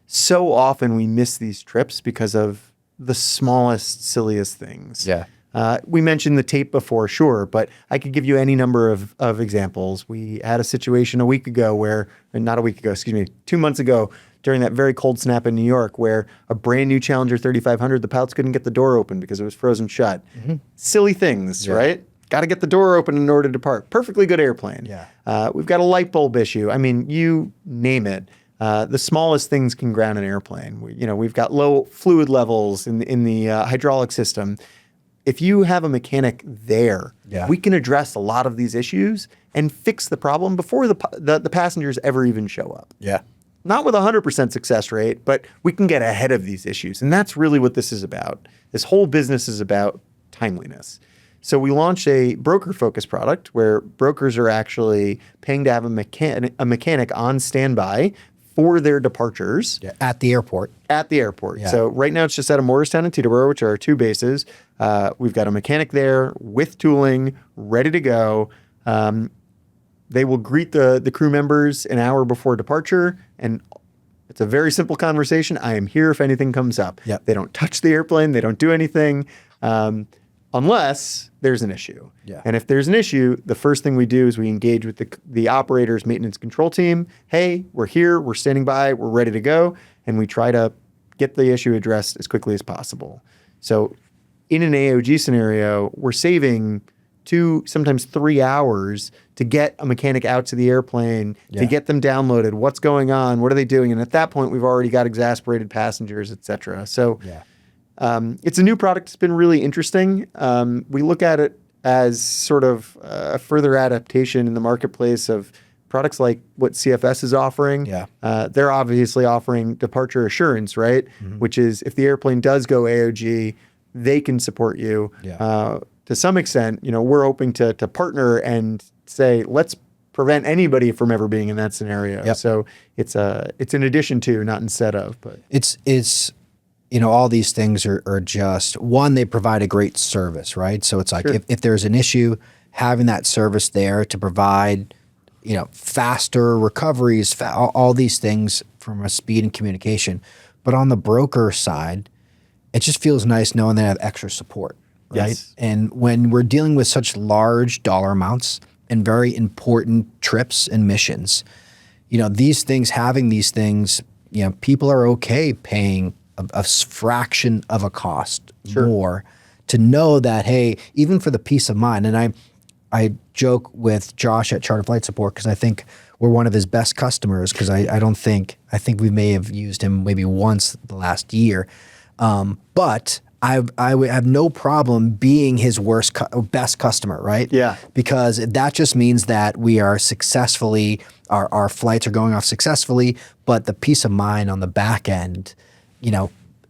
so often we miss these trips because of the smallest, silliest things. We mentioned the tape before, sure, but I could give you any number of examples. We had a situation a week ago where, not a week ago, excuse me, 2 months ago, during that very cold snap in New York, where a brand new Challenger 3500, the pilots couldn't get the door open because it was frozen shut. Silly things, right? Got to get the door open in order to depart. Perfectly good airplane. We've got a light bulb issue. I mean, you name it. The smallest things can ground an airplane. We've got low fluid levels in the hydraulic system. If you have a mechanic there, we can address a lot of these issues and fix the problem before the passengers ever even show up. Not with a 100% success rate, but we can get ahead of these issues. And that's really what this is about. This whole business is about timeliness. So we launched a broker-focused product where brokers are actually paying to have a mechanic on standby for their departures. At the airport. At the airport. So right now it's just out of Morristown and Teterboro, which are our two bases. We've got a mechanic there with tooling, ready to go. They will greet the crew members an hour before departure, and it's a very simple conversation. I am here if anything comes up. They don't touch the airplane. They don't do anything unless there's an issue. And if there's an issue, the first thing we do is we engage with the operator's maintenance control team. Hey, we're here. We're standing by. We're ready to go. And we try to get the issue addressed as quickly as possible. So in an AOG scenario, we're saving 2, sometimes 3 hours to get a mechanic out to the airplane, to get them downloaded. What's going on? What are they doing? And at that point, we've already got exasperated passengers, et cetera. So it's a new product. It's been really interesting. We look at it as sort of a further adaptation in the marketplace of products like what CFS is offering. They're obviously offering departure assurance, right? Which is if the airplane does go AOG, they can support you. To some extent, we're hoping to partner and say, let's prevent anybody from ever being in that scenario. So it's an addition to, not instead of. But it's all these things are just, one, they provide a great service, right? So it's like if there's an issue, having that service there to provide, faster recoveries, all these things from a speed and communication. But on the broker side, it just feels nice knowing they have extra support, right? And when we're dealing with such large dollar amounts and very important trips and missions, having these things, people are okay paying a fraction of a cost more to know that, hey, even for the peace of mind. And I joke with Josh at Charter Flight Support because I think we're one of his best customers because I think we may have used him maybe once the last year. But I would have no problem being his best customer, right? Because that just means that we are successfully, our flights are going off successfully, but the peace of mind on the back end,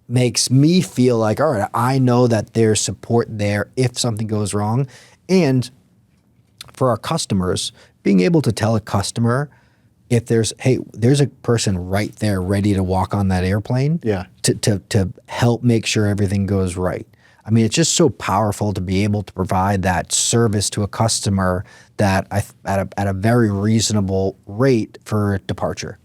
makes me feel like, all right, I know that there's support there if something goes wrong. And for our customers, being able to tell a customer if there's a person right there ready to walk on that airplane to help make sure everything goes right. I mean, it's just so powerful to be able to provide that service to a customer that at a very reasonable rate for departure.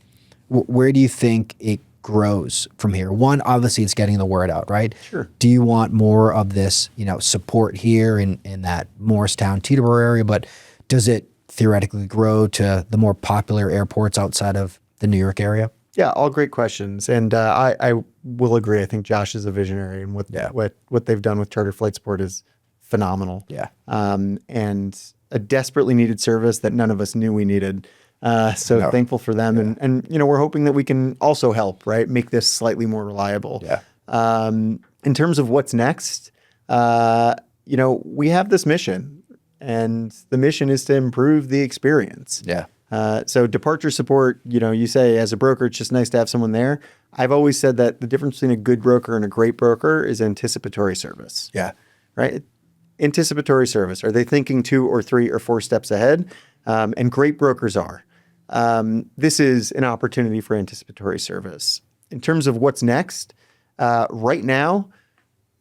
Where do you think it grows from here? One, obviously it's getting the word out, right? Sure. Do you want more of this, support here in that Morristown, Teterboro area, but does it theoretically grow to the more popular airports outside of the New York area? Yeah, all great questions. And I will agree. I think Josh is a visionary, and what they've done with charter flight support is phenomenal. Yeah. And a desperately needed service that none of us knew we needed. Thankful for them. Yeah. And we're hoping that we can also help, right? Make this slightly more reliable. Yeah. In terms of what's next, we have this mission, and the mission is to improve the experience. Yeah. So departure support, you say as a broker, it's just nice to have someone there. I've always said that the difference between a good broker and a great broker is anticipatory service. Yeah. Right? Anticipatory service. Are they thinking 2 or 3 or 4 steps ahead? And great brokers are. This is an opportunity for anticipatory service. In terms of what's next, right now,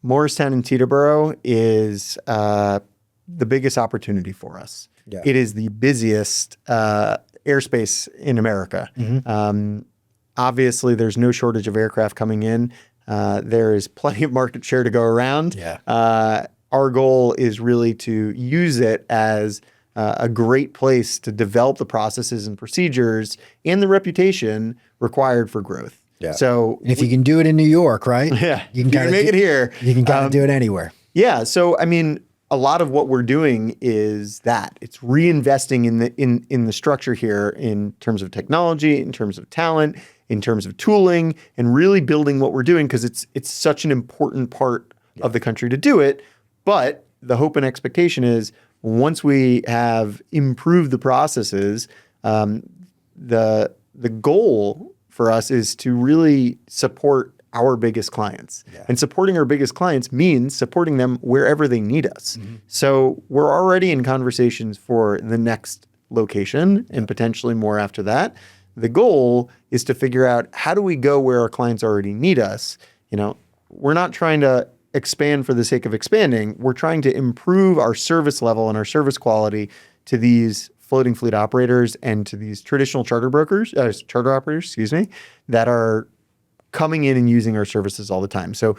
Morristown and Teterboro is the biggest opportunity for us. Yeah. It is the busiest airspace in America. Mm-hmm. Obviously, there's no shortage of aircraft coming in. There is plenty of market share to go around. Yeah. Our goal is really to use it as a great place to develop the processes and procedures and the reputation required for growth. Yeah. So if you can do it in New York, right? Yeah. You can make it here. You can kind of do it anywhere. Yeah. So, I mean, a lot of what we're doing is that it's reinvesting in the structure here in terms of technology, in terms of talent, in terms of tooling, and really building what we're doing because it's such an important part of the country to do it. But the hope and expectation is once we have improved the processes, the goal for us is to really support our biggest clients. Yeah. And supporting our biggest clients means supporting them wherever they need us. Mm-hmm. So we're already in conversations for the next location and potentially more after that. The goal is to figure out how do we go where our clients already need us. We're not trying to expand for the sake of expanding. We're trying to improve our service level and our service quality to these floating fleet operators and to these traditional charter operators, that are coming in and using our services all the time. So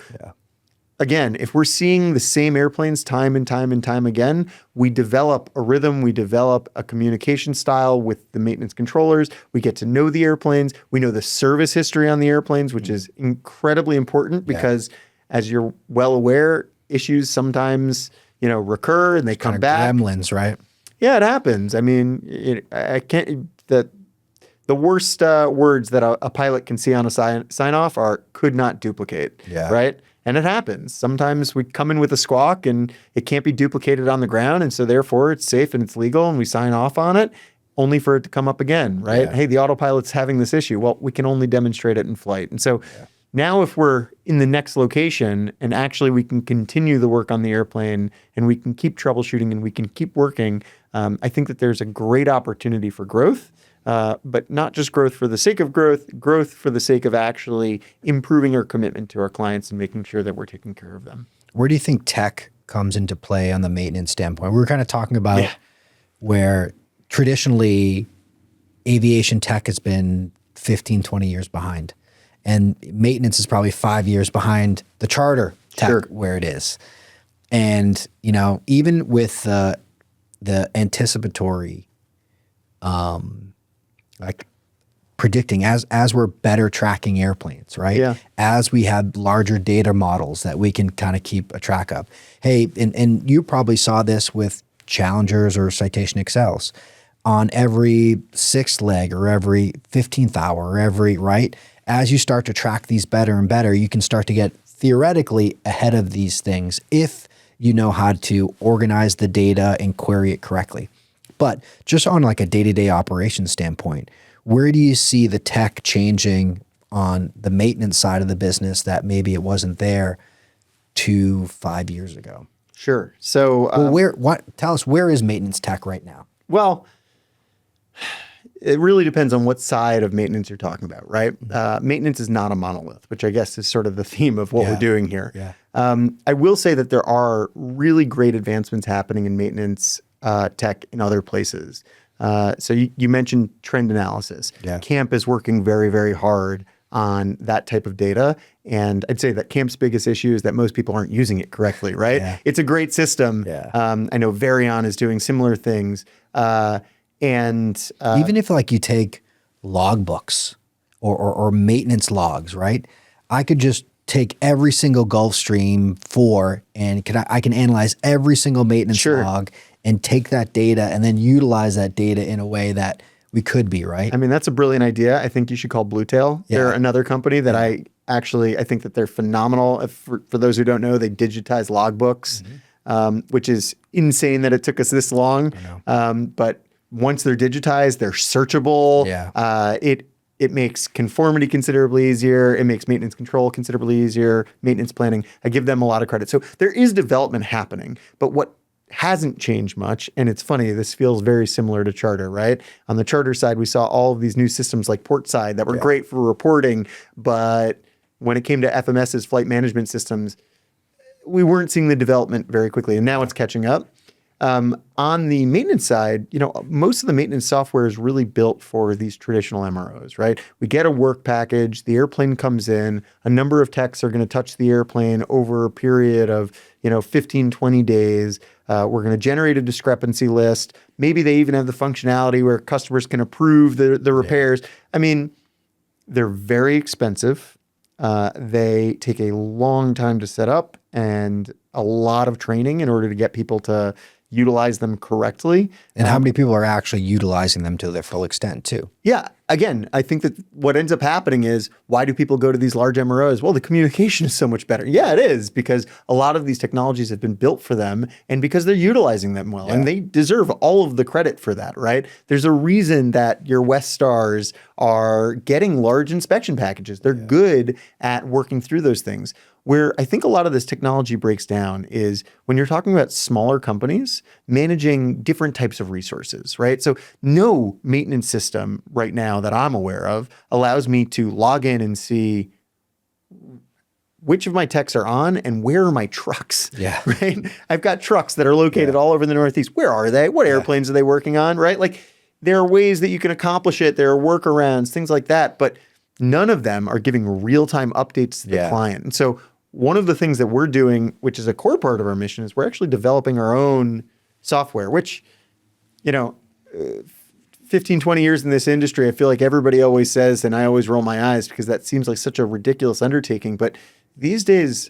again, if we're seeing the same airplanes time and time and time again, we develop a rhythm, we develop a communication style with the maintenance controllers. We get to know the airplanes. We know the service history on the airplanes, which is incredibly important because as you're well aware, issues sometimes, recur and they come back. Gremlins, right? Yeah, it happens. I mean, the worst words that a pilot can see on a sign off are could not duplicate. Yeah. Right. And it happens. Sometimes we come in with a squawk and it can't be duplicated on the ground. And so therefore it's safe and it's legal and we sign off on it only for it to come up again. Right. Yeah. Hey, the autopilot's having this issue. Well, we can only demonstrate it in flight. And so now if we're in the next location and actually we can continue the work on the airplane and we can keep troubleshooting and we can keep working, I think that there's a great opportunity for growth. But not just growth for the sake of growth for the sake of actually improving our commitment to our clients and making sure that we're taking care of them. Where do you think tech comes into play on the maintenance standpoint? We were kind of talking about where traditionally aviation tech has been 15, 20 years behind. And maintenance is probably 5 years behind the charter tech where it is. And, even with the anticipatory predicting as we're better tracking airplanes, right? Yeah. As we have larger data models that we can kind of keep a track of. Hey, and you probably saw this with Challengers or Citation Excels. On every 6th leg or every 15th hour or right? As you start to track these better and better, you can start to get theoretically ahead of these things if you know how to organize the data and query it correctly. But just on like a day-to-day operations standpoint, where do you see the tech changing on the maintenance side of the business that maybe it wasn't there 5 years ago? Sure. So, tell us, where is maintenance tech right now? Well, it really depends on what side of maintenance you're talking about, right? Maintenance is not a monolith, which I guess is sort of the theme of what we're doing here. Yeah. I will say that there are really great advancements happening in maintenance tech in other places. So you mentioned trend analysis. Yeah. Camp is working very, very hard on that type of data. And I'd say that Camp's biggest issue is that most people aren't using it correctly, right? Yeah. It's a great system. Yeah. I know Varion is doing similar things. Even if like you take logbooks or maintenance logs, right? I could just take every single Gulfstream 4 and I can analyze every single maintenance log and take that data and then utilize that data in a way that we could be, right? I mean, that's a brilliant idea. I think you should call Bluetail. Yeah. They're another company that I think that they're phenomenal. For those who don't know, they digitize logbooks, which is insane that it took us this long. But once they're digitized, they're searchable. Yeah. It makes conformity considerably easier. It makes maintenance control considerably easier, maintenance planning. I give them a lot of credit. So there is development happening, but what hasn't changed much, and it's funny, this feels very similar to Charter, right? On the Charter side, we saw all of these new systems like Portside that were great for reporting, but when it came to FMS's flight management systems, we weren't seeing the development very quickly, and now it's catching up. On the maintenance side, most of the maintenance software is really built for these traditional MROs, right? We get a work package, the airplane comes in, a number of techs are going to touch the airplane over a period of, 15, 20 days. We're going to generate a discrepancy list. Maybe they even have the functionality where customers can approve the repairs. I mean, they're very expensive. They take a long time to set up and a lot of training in order to get people to utilize them correctly. And how many people are actually utilizing them to their full extent too? Yeah. Again, I think that what ends up happening is, why do people go to these large MROs? Well, the communication is so much better. Yeah, it is, because a lot of these technologies have been built for them and because they're utilizing them well, and they deserve all of the credit for that, right? There's a reason that your West Stars are getting large inspection packages. They're good at working through those things. Where I think a lot of this technology breaks down is when you're talking about smaller companies managing different types of resources, right? So no maintenance system right now that I'm aware of allows me to log in and see which of my techs are on and where are my trucks, right? I've got trucks that are located all over the Northeast. Where are they? What airplanes are they working on, right? Like, there are ways that you can accomplish it. There are workarounds, things like that, but none of them are giving real-time updates to the client. And so one of the things that we're doing, which is a core part of our mission, is we're actually developing our own software, which, 15, 20 years in this industry, I feel like everybody always says, and I always roll my eyes because that seems like such a ridiculous undertaking. But these days,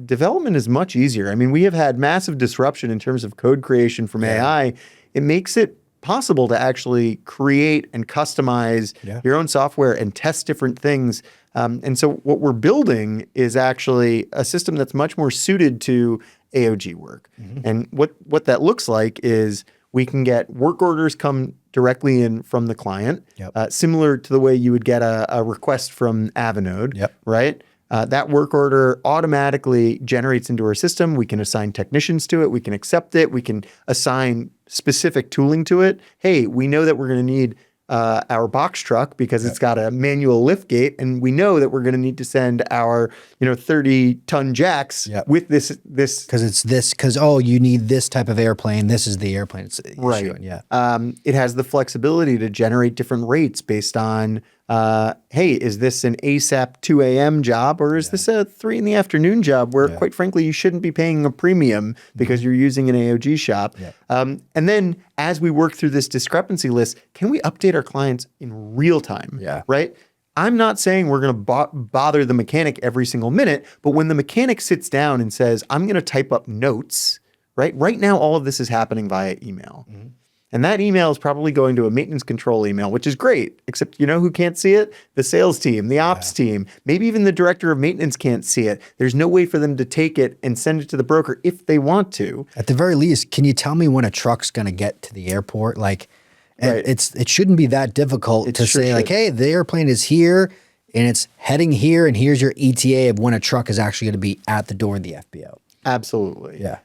development is much easier. I mean, we have had massive disruption in terms of code creation from AI. It makes it possible to actually create and customize your own software and test different things. And so what we're building is actually a system that's much more suited to AOG work. And what that looks like is we can get work orders come directly in from the client, similar to the way you would get a request from Avinode, right? That work order automatically generates into our system. We can assign technicians to it. We can accept it. We can assign specific tooling to it. Hey, we know that we're going to need our box truck because it's got a manual lift gate, and we know that we're going to need to send our 30-ton jacks with this because you need this type of airplane. This is the airplane it's issuing. It has the flexibility to generate different rates based on hey, is this an ASAP 2 a.m. job or is this a 3 in the afternoon job where quite frankly you shouldn't be paying a premium because you're using an AOG shop. And then as we work through this discrepancy list, can we update our clients in real time? Right? I'm not saying we're going to bother the mechanic every single minute, but when the mechanic sits down and says, I'm going to type up notes, right now all of this is happening via email. And that email is probably going to a maintenance control email, which is great, except who can't see it? The sales team, the ops team, maybe even the director of maintenance can't see it. There's no way for them to take it and send it to the broker if they want to. At the very least, can you tell me when a truck's going to get to the airport? Like, it shouldn't be that difficult to say like, hey, the airplane is here. and it's heading here, and here's your ETA of when a truck is actually going to be at the door of the FBO. Absolutely. Yeah.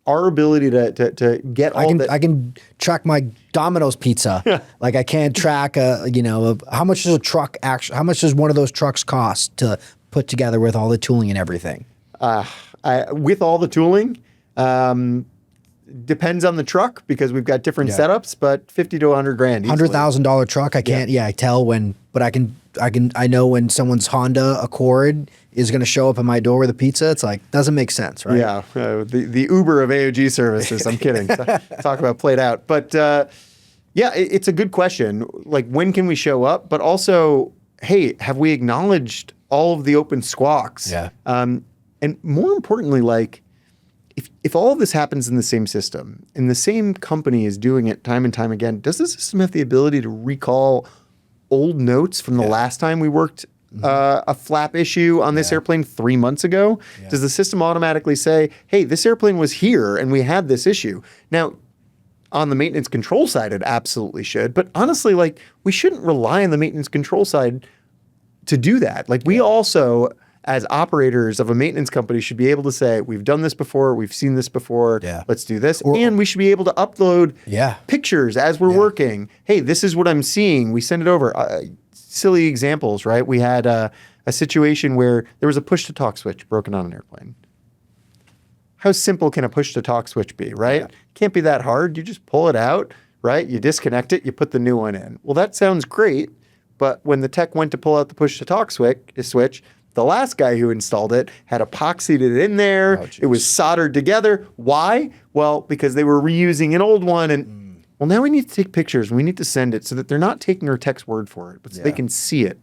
Our ability to get I can track my Domino's pizza. Like I can't track how much does a truck how much does one of those trucks cost to put together with all the tooling and everything? With all the tooling, depends on the truck because we've got different setups, but 50 to 100 grand. $100,000 truck. I can't. Yeah, I tell when, but I know when someone's Honda Accord is going to show up at my door with a pizza. It's like doesn't make sense, right? Yeah, the Uber of AOG services. I'm kidding. Talk about played out, but it's a good question. Like when can we show up? But also, hey, have we acknowledged all of the open squawks? Yeah. And more importantly, like if all of this happens in the same system and the same company is doing it time and time again, does the system have the ability to recall old notes from the last time we worked a flap issue on this airplane 3 months ago? Yeah. Does the system automatically say, hey, this airplane was here and we had this issue? Now, on the maintenance control side, it absolutely should. But honestly, like we shouldn't rely on the maintenance control side to do that. Like we also, as operators of a maintenance company, should be able to say, we've done this before, we've seen this before, let's do this. And we should be able to upload pictures as we're working. Hey, this is what I'm seeing. We send it over. Silly examples, right? We had a situation where there was a push-to-talk switch broken on an airplane. How simple can a push-to-talk switch be, right? Yeah. Can't be that hard. You just pull it out, right? You disconnect it, you put the new one in. Well, that sounds great, but when the tech went to pull out the push-to-talk switch, the last guy who installed it had epoxied it in there. Oh, it was soldered together. Why? Well, because they were reusing an old one. And well, now we need to take pictures. We need to send it so that they're not taking our tech's word for it, but so they can see it,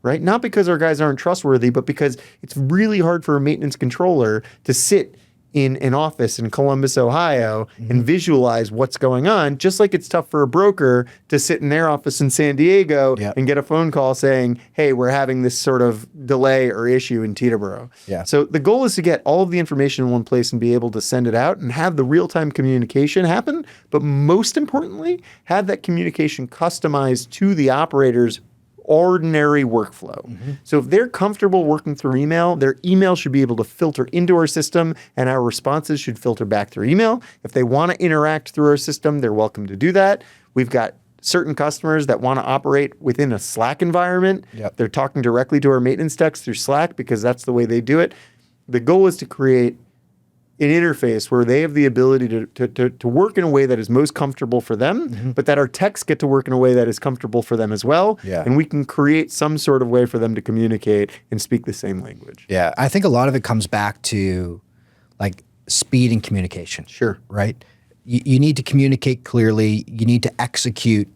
right? Not because our guys aren't trustworthy, but because it's really hard for a maintenance controller to sit in an office in Columbus, Ohio, and visualize what's going on, just like it's tough for a broker to sit in their office in San Diego and get a phone call saying, hey, we're having this sort of delay or issue in Teterboro. Yeah. So the goal is to get all of the information in one place and be able to send it out and have the real-time communication happen, but most importantly, have that communication customized to the operator's ordinary workflow. So if they're comfortable working through email, their email should be able to filter into our system and our responses should filter back through email. If they want to interact through our system, they're welcome to do that. We've got certain customers that want to operate within a Slack environment. They're talking directly to our maintenance techs through Slack because that's the way they do it. The goal is to create an interface where they have the ability to work in a way that is most comfortable for them, but that our techs get to work in a way that is comfortable for them as well. And we can create some sort of way for them to communicate and speak the same language. Yeah, I think a lot of it comes back to like speed and communication. Sure. Right? You need to communicate clearly. You need to execute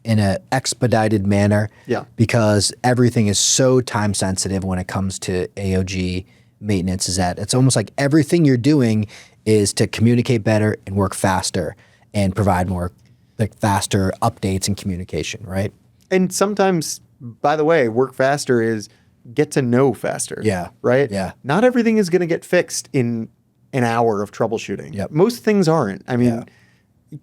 in an expedited manner because everything is so time sensitive when it comes to AOG maintenance. Is that it's almost like everything you're doing is to communicate better and work faster and provide more like faster updates and communication, right? And sometimes, by the way, work faster is get to know faster. Yeah. Right? Yeah. Not everything is going to get fixed in an hour of troubleshooting. Most things aren't. I mean,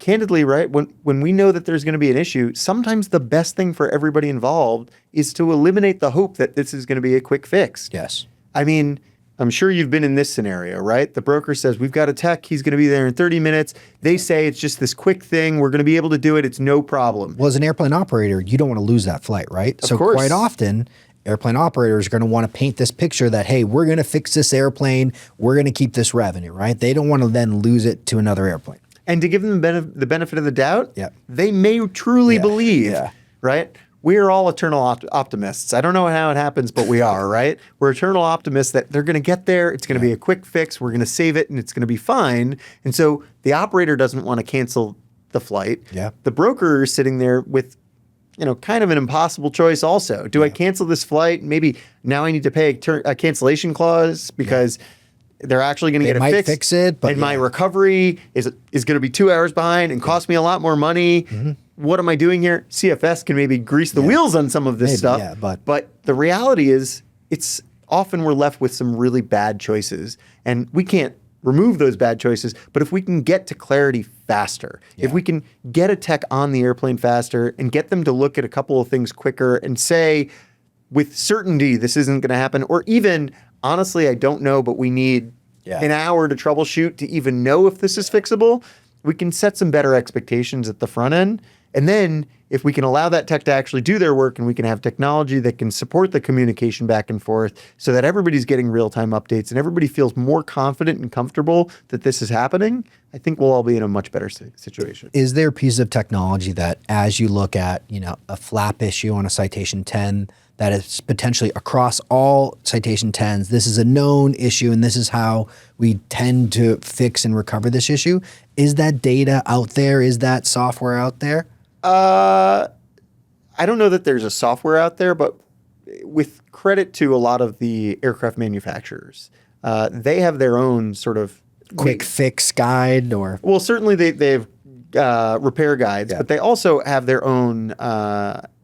candidly, right? When we know that there's going to be an issue, sometimes the best thing for everybody involved is to eliminate the hope that this is going to be a quick fix. Yes. I mean, I'm sure you've been in this scenario, right? The broker says, we've got a tech, he's going to be there in 30 minutes. They say it's just this quick thing, we're going to be able to do it, it's no problem. Well, as an airplane operator, you don't want to lose that flight, right? So quite often, airplane operators are going to want to paint this picture that, hey, we're going to fix this airplane, we're going to keep this revenue, right? They don't want to then lose it to another airplane. And to give them the benefit of the doubt, they may truly believe, right? We're all eternal optimists. I don't know how it happens, but we are, right? We're eternal optimists that they're going to get there. It's going to be a quick fix. We're going to save it and it's going to be fine. And so the operator doesn't want to cancel the flight. The broker is sitting there with, kind of an impossible choice also. Do I cancel this flight? Maybe now I need to pay a cancellation clause because they're actually going to get it fixed. Fix it, but and my recovery is going to be 2 hours behind and cost me a lot more money. What am I doing here? CFS can maybe grease the wheels on some of this stuff. But the reality is it's often we're left with some really bad choices and we can't remove those bad choices. But if we can get to clarity faster, if we can get a tech on the airplane faster and get them to look at a couple of things quicker and say, with certainty this isn't going to happen, or even honestly, I don't know, but we need an hour to troubleshoot to even know if this is fixable, we can set some better expectations at the front end. And then if we can allow that tech to actually do their work and we can have technology that can support the communication back and forth so that everybody's getting real-time updates and everybody feels more confident and comfortable that this is happening, I think we'll all be in a much better situation. Is there a piece of technology that as you look at, a flap issue on a citation 10 that is potentially across all citation 10s, this is a known issue and this is how we tend to fix and recover this issue? Is that data out there? Is that software out there? I don't know that there's a software out there, but with credit to a lot of the aircraft manufacturers, they have their own sort of quick fix guide or... Well, certainly they have repair guides, but they also have their own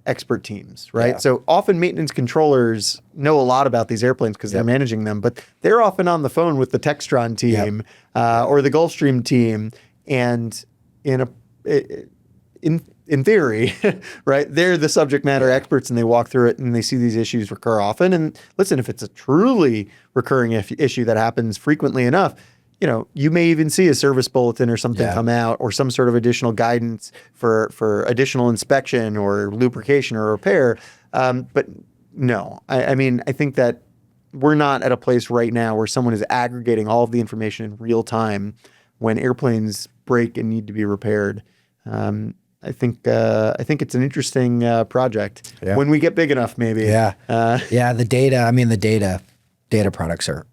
expert teams, right? Yeah. So often maintenance controllers know a lot about these airplanes because they're managing them, but they're often on the phone with the Textron team or the Gulfstream team, and in theory, right, they're the subject matter experts and they walk through it and they see these issues recur often. And listen, if it's a truly recurring issue that happens frequently enough, you may even see a service bulletin or something come out, or some sort of additional guidance for additional inspection or lubrication or repair. But no, I mean, I think that we're not at a place right now where someone is aggregating all of the information in real time when airplanes break and need to be repaired. I think it's an interesting project. Yeah. When we get big enough, maybe. Yeah. The data. I mean, the data products are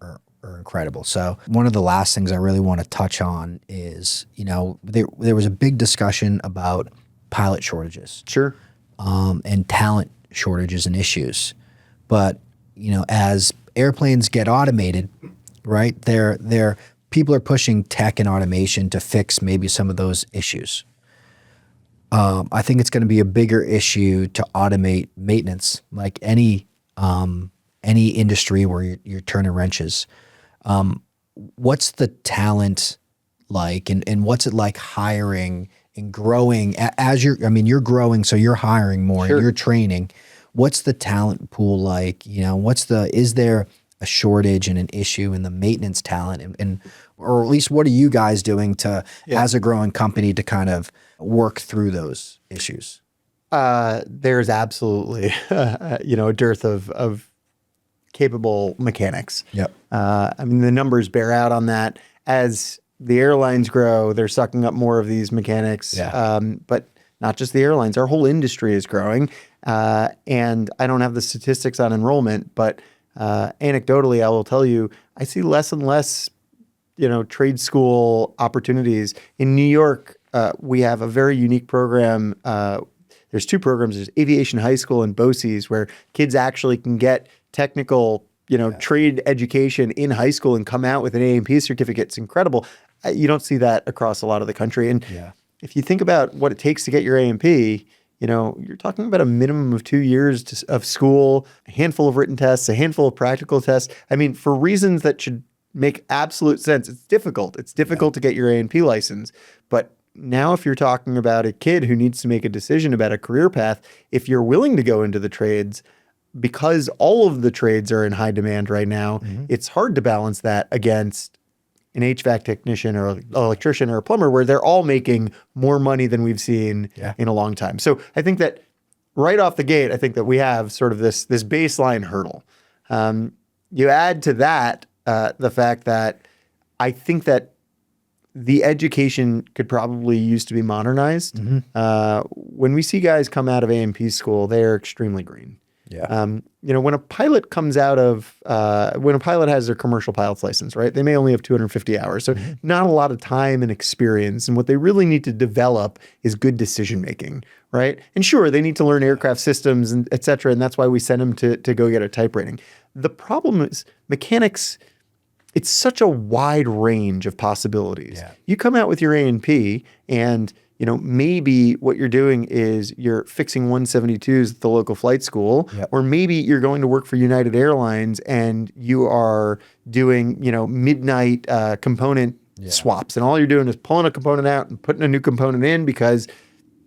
incredible. So one of the last things I really want to touch on is, there was a big discussion about pilot shortages. Sure. And talent shortages and issues. But, as airplanes get automated, right, people are pushing tech and automation to fix maybe some of those issues. I think it's going to be a bigger issue to automate maintenance, like any industry where you're turning wrenches. What's the talent like, and what's it like hiring and growing as you're growing, so you're hiring more, and you're training. What's the talent pool like? Is there a shortage and an issue in the maintenance talent, and or at least what are you guys doing to, as a growing company, to kind of work through those issues? There's absolutely, a dearth of capable mechanics. Yep. I mean, the numbers bear out on that. As the airlines grow, they're sucking up more of these mechanics. Yeah. But not just the airlines, our whole industry is growing. And I don't have the statistics on enrollment, but anecdotally, I will tell you, I see less and less, trade school opportunities. In New York, we have a very unique program. There's two programs. There's Aviation High School and BOCES, where kids actually can get technical, trade education in high school and come out with an A&P certificate. It's incredible. You don't see that across a lot of the country. And if you think about what it takes to get your A&P, you're talking about a minimum of 2 years of school, a handful of written tests, a handful of practical tests. I mean, for reasons that should make absolute sense, it's difficult. It's difficult to get your A&P license. But now if you're talking about a kid who needs to make a decision about a career path, if you're willing to go into the trades, because all of the trades are in high demand right now, it's hard to balance that against an HVAC technician or an electrician or a plumber, where they're all making more money than we've seen in a long time. So I think that right off the gate, I think that we have sort of this baseline hurdle. You add to that the fact that I think that the education could probably use to be modernized. When we see guys come out of A&P school, they're extremely green. Yeah. When a pilot comes out of, when a pilot has their commercial pilot's license, right, they may only have 250 hours. So not a lot of time and experience. And what they really need to develop is good decision-making, right? And sure, they need to learn aircraft systems and et cetera. And that's why we send them to go get a type rating. The problem is mechanics, it's such a wide range of possibilities. Yeah. You come out with your A&P and maybe what you're doing is you're fixing 172s at the local flight school, or maybe you're going to work for United Airlines and you are doing, midnight component swaps, and all you're doing is pulling a component out and putting a new component in because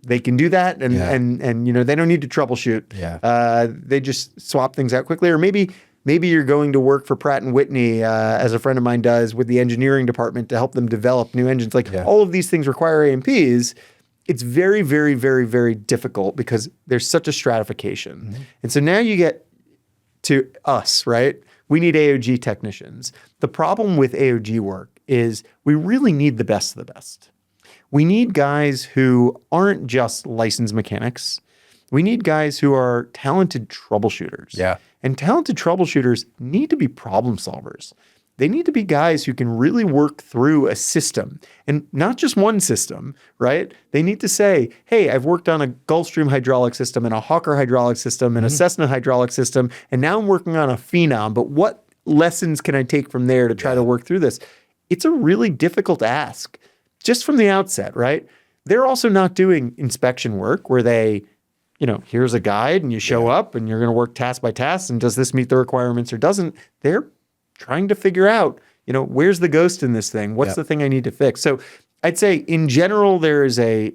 they can do that, and Yeah. and they don't need to troubleshoot. Yeah. They just swap things out quickly, or maybe you're going to work for Pratt and Whitney, as a friend of mine does, with the engineering department to help them develop new engines. Like all of these things require A&Ps. It's very, very, very, very difficult because there's such a stratification, and so now you get to us, right? We need AOG technicians. The problem with AOG work is we really need the best of the best. We need guys who aren't just licensed mechanics. We need guys who are talented troubleshooters. Yeah. And talented troubleshooters need to be problem solvers. They need to be guys who can really work through a system, and not just one system, right? They need to say, hey, I've worked on a Gulfstream hydraulic system and a Hawker hydraulic system and a Cessna hydraulic system, and now I'm working on a Phenom, but what lessons can I take from there to try to work through this? It's a really difficult ask just from the outset, right? They're also not doing inspection work where they, here's a guide and you show up and you're going to work task by task, and does this meet the requirements or doesn't? They're trying to figure out, where's the ghost in this thing? What's the thing I need to fix? So I'd say in general, there is a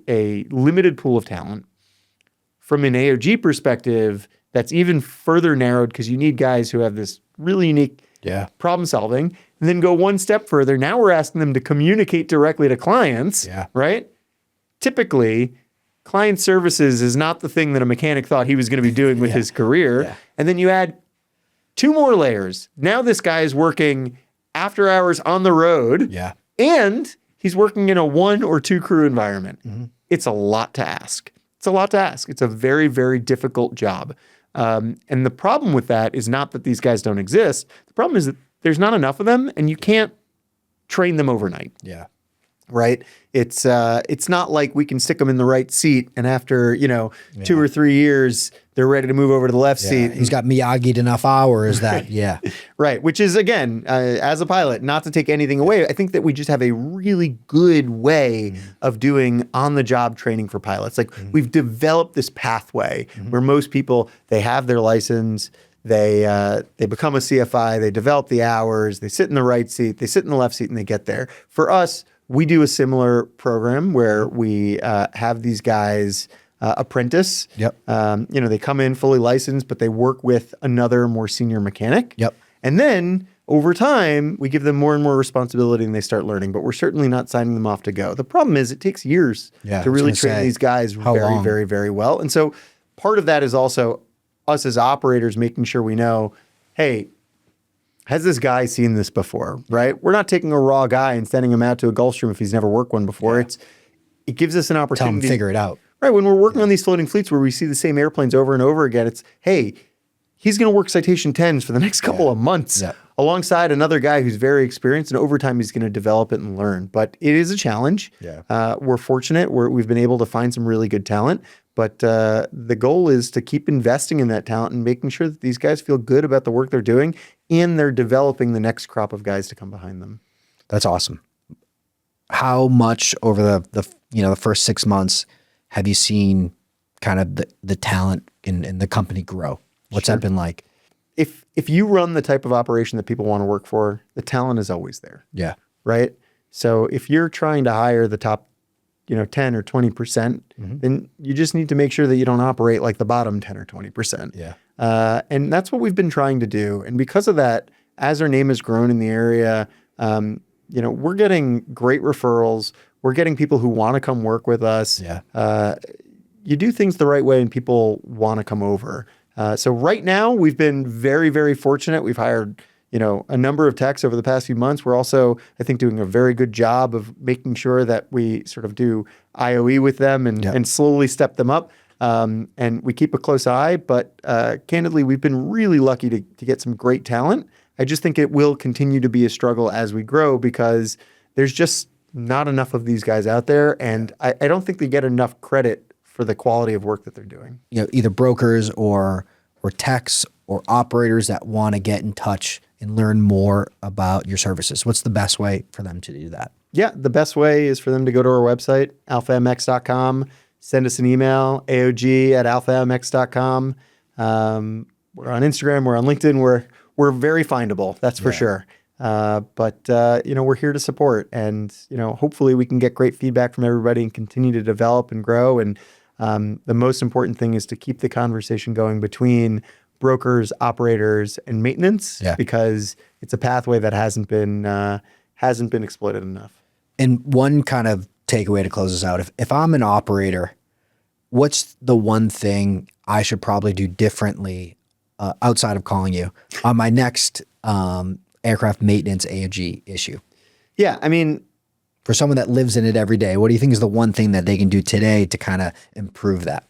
limited pool of talent. From an AOG perspective, that's even further narrowed because you need guys who have this really unique problem solving. And then go one step further. Now we're asking them to communicate directly to clients, right? Typically, client services is not the thing that a mechanic thought he was going to be doing with his career. Yeah. And then you add 2 more layers. Now this guy is working after hours on the road. Yeah. And he's working in a 1 or 2 crew environment. It's a lot to ask. It's a lot to ask. It's a very, very difficult job. And the problem with that is not that these guys don't exist. The problem is that there's not enough of them, and you can't train them overnight. Yeah. Right? It's not like we can stick them in the right seat, and after 2 or 3 years, they're ready to move over to the left seat. He's got Miyagi'd enough hours that right. Which is, again, as a pilot, not to take anything away, I think that we just have a really good way of doing on-the-job training for pilots. Like we've developed this pathway where most people, they have their license. They become a CFI, they develop the hours, they sit in the right seat, they sit in the left seat, and they get there. For us, we do a similar program where we have these guys apprentice. Yep. They come in fully licensed, but they work with another more senior mechanic. Yep. And then over time, we give them more and more responsibility and they start learning, but we're certainly not signing them off to go. The problem is it takes years to really train these guys very, very, very well. And so part of that is also us as operators making sure we know, hey, has this guy seen this before, right? We're not taking a raw guy and sending him out to a Gulfstream if he's never worked one before. It gives us an opportunity. Tell him figure it out. Right. When we're working on these floating fleets where we see the same airplanes over and over again, it's, hey, he's going to work Citation 10s for the next couple of months alongside another guy who's very experienced, and over time he's going to develop it and learn. But it is a challenge. Yeah. We're fortunate. We've been able to find some really good talent. But the goal is to keep investing in that talent and making sure that these guys feel good about the work they're doing, and they're developing the next crop of guys to come behind them. That's awesome. How much over the first 6 months have you seen kind of the talent in the company grow? What's that been like? If you run the type of operation that people want to work for, the talent is always there. Yeah. Right? So if you're trying to hire the top 10 or 20%, then you just need to make sure that you don't operate like the bottom 10 or 20%. Yeah. And that's what we've been trying to do. And because of that, as our name has grown in the area, we're getting great referrals. We're getting people who want to come work with us. Yeah. You do things the right way and people want to come over. So right now we've been very, very fortunate. We've hired a number of techs over the past few months. We're also, I think, doing a very good job of making sure that we sort of do IOE with them and slowly step them up. And we keep a close eye, but candidly, we've been really lucky to get some great talent. I just think it will continue to be a struggle as we grow because there's just not enough of these guys out there. And I don't think they get enough credit for the quality of work that they're doing. Either brokers or techs or operators that want to get in touch and learn more about your services. What's the best way for them to do that? Yeah, the best way is for them to go to our website, alphamx.com, send us an email, aog@alphamx.com. We're on Instagram, we're on LinkedIn, we're very findable, that's for sure. But we're here to support, and hopefully we can get great feedback from everybody and continue to develop and grow. And The most important thing is to keep the conversation going between brokers, operators, and maintenance, because it's a pathway that hasn't been exploited enough. And one kind of takeaway to close this out, if I'm an operator, what's the one thing I should probably do differently outside of calling you on my next aircraft maintenance A&G issue? Yeah, I mean, for someone that lives in it every day, what do you think is the one thing that they can do today to kind of improve that?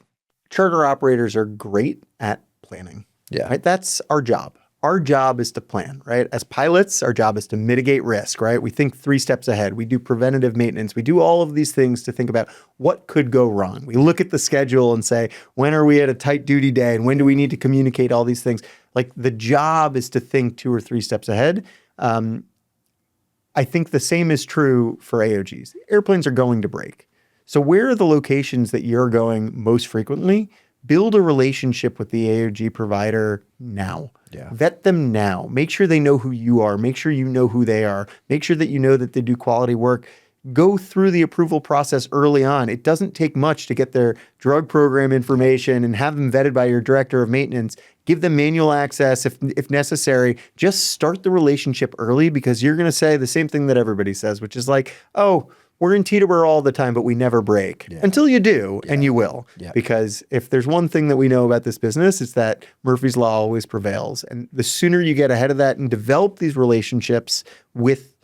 Charter operators are great at planning. Yeah. Right? That's our job. Our job is to plan, right? As pilots, our job is to mitigate risk, right? We think 3 steps ahead. We do preventative maintenance. We do all of these things to think about what could go wrong. We look at the schedule and say, when are we at a tight duty day? And when do we need to communicate all these things? Like, the job is to think 2 or 3 steps ahead. I think the same is true for AOGs. Airplanes are going to break. So where are the locations that you're going most frequently? Build a relationship with the AOG provider now. Yeah. Vet them now. Make sure they know who you are. Make sure you know who they are. Make sure that you know that they do quality work. Go through the approval process early on. It doesn't take much to get their drug program information and have them vetted by your director of maintenance. Give them manual access if necessary. Just start the relationship early, because you're going to say the same thing that everybody says, which is like, oh, we're in Teterboro all the time, but we never break. Until you do, and you will. Because if there's one thing that we know about this business, it's that Murphy's Law always prevails. And the sooner you get ahead of that and develop these relationships with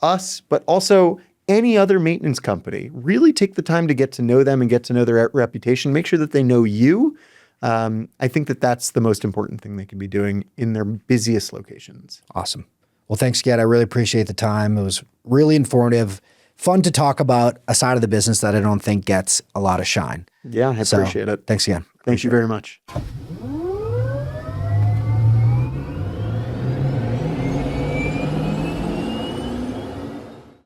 us, but also any other maintenance company, really take the time to get to know them and get to know their reputation. Make sure that they know you. I think that that's the most important thing they can be doing in their busiest locations. Awesome. Well, thanks again. I really appreciate the time. It was really informative. Fun to talk about a side of the business that I don't think gets a lot of shine. Yeah, I appreciate it. Thanks again. Thank you very much.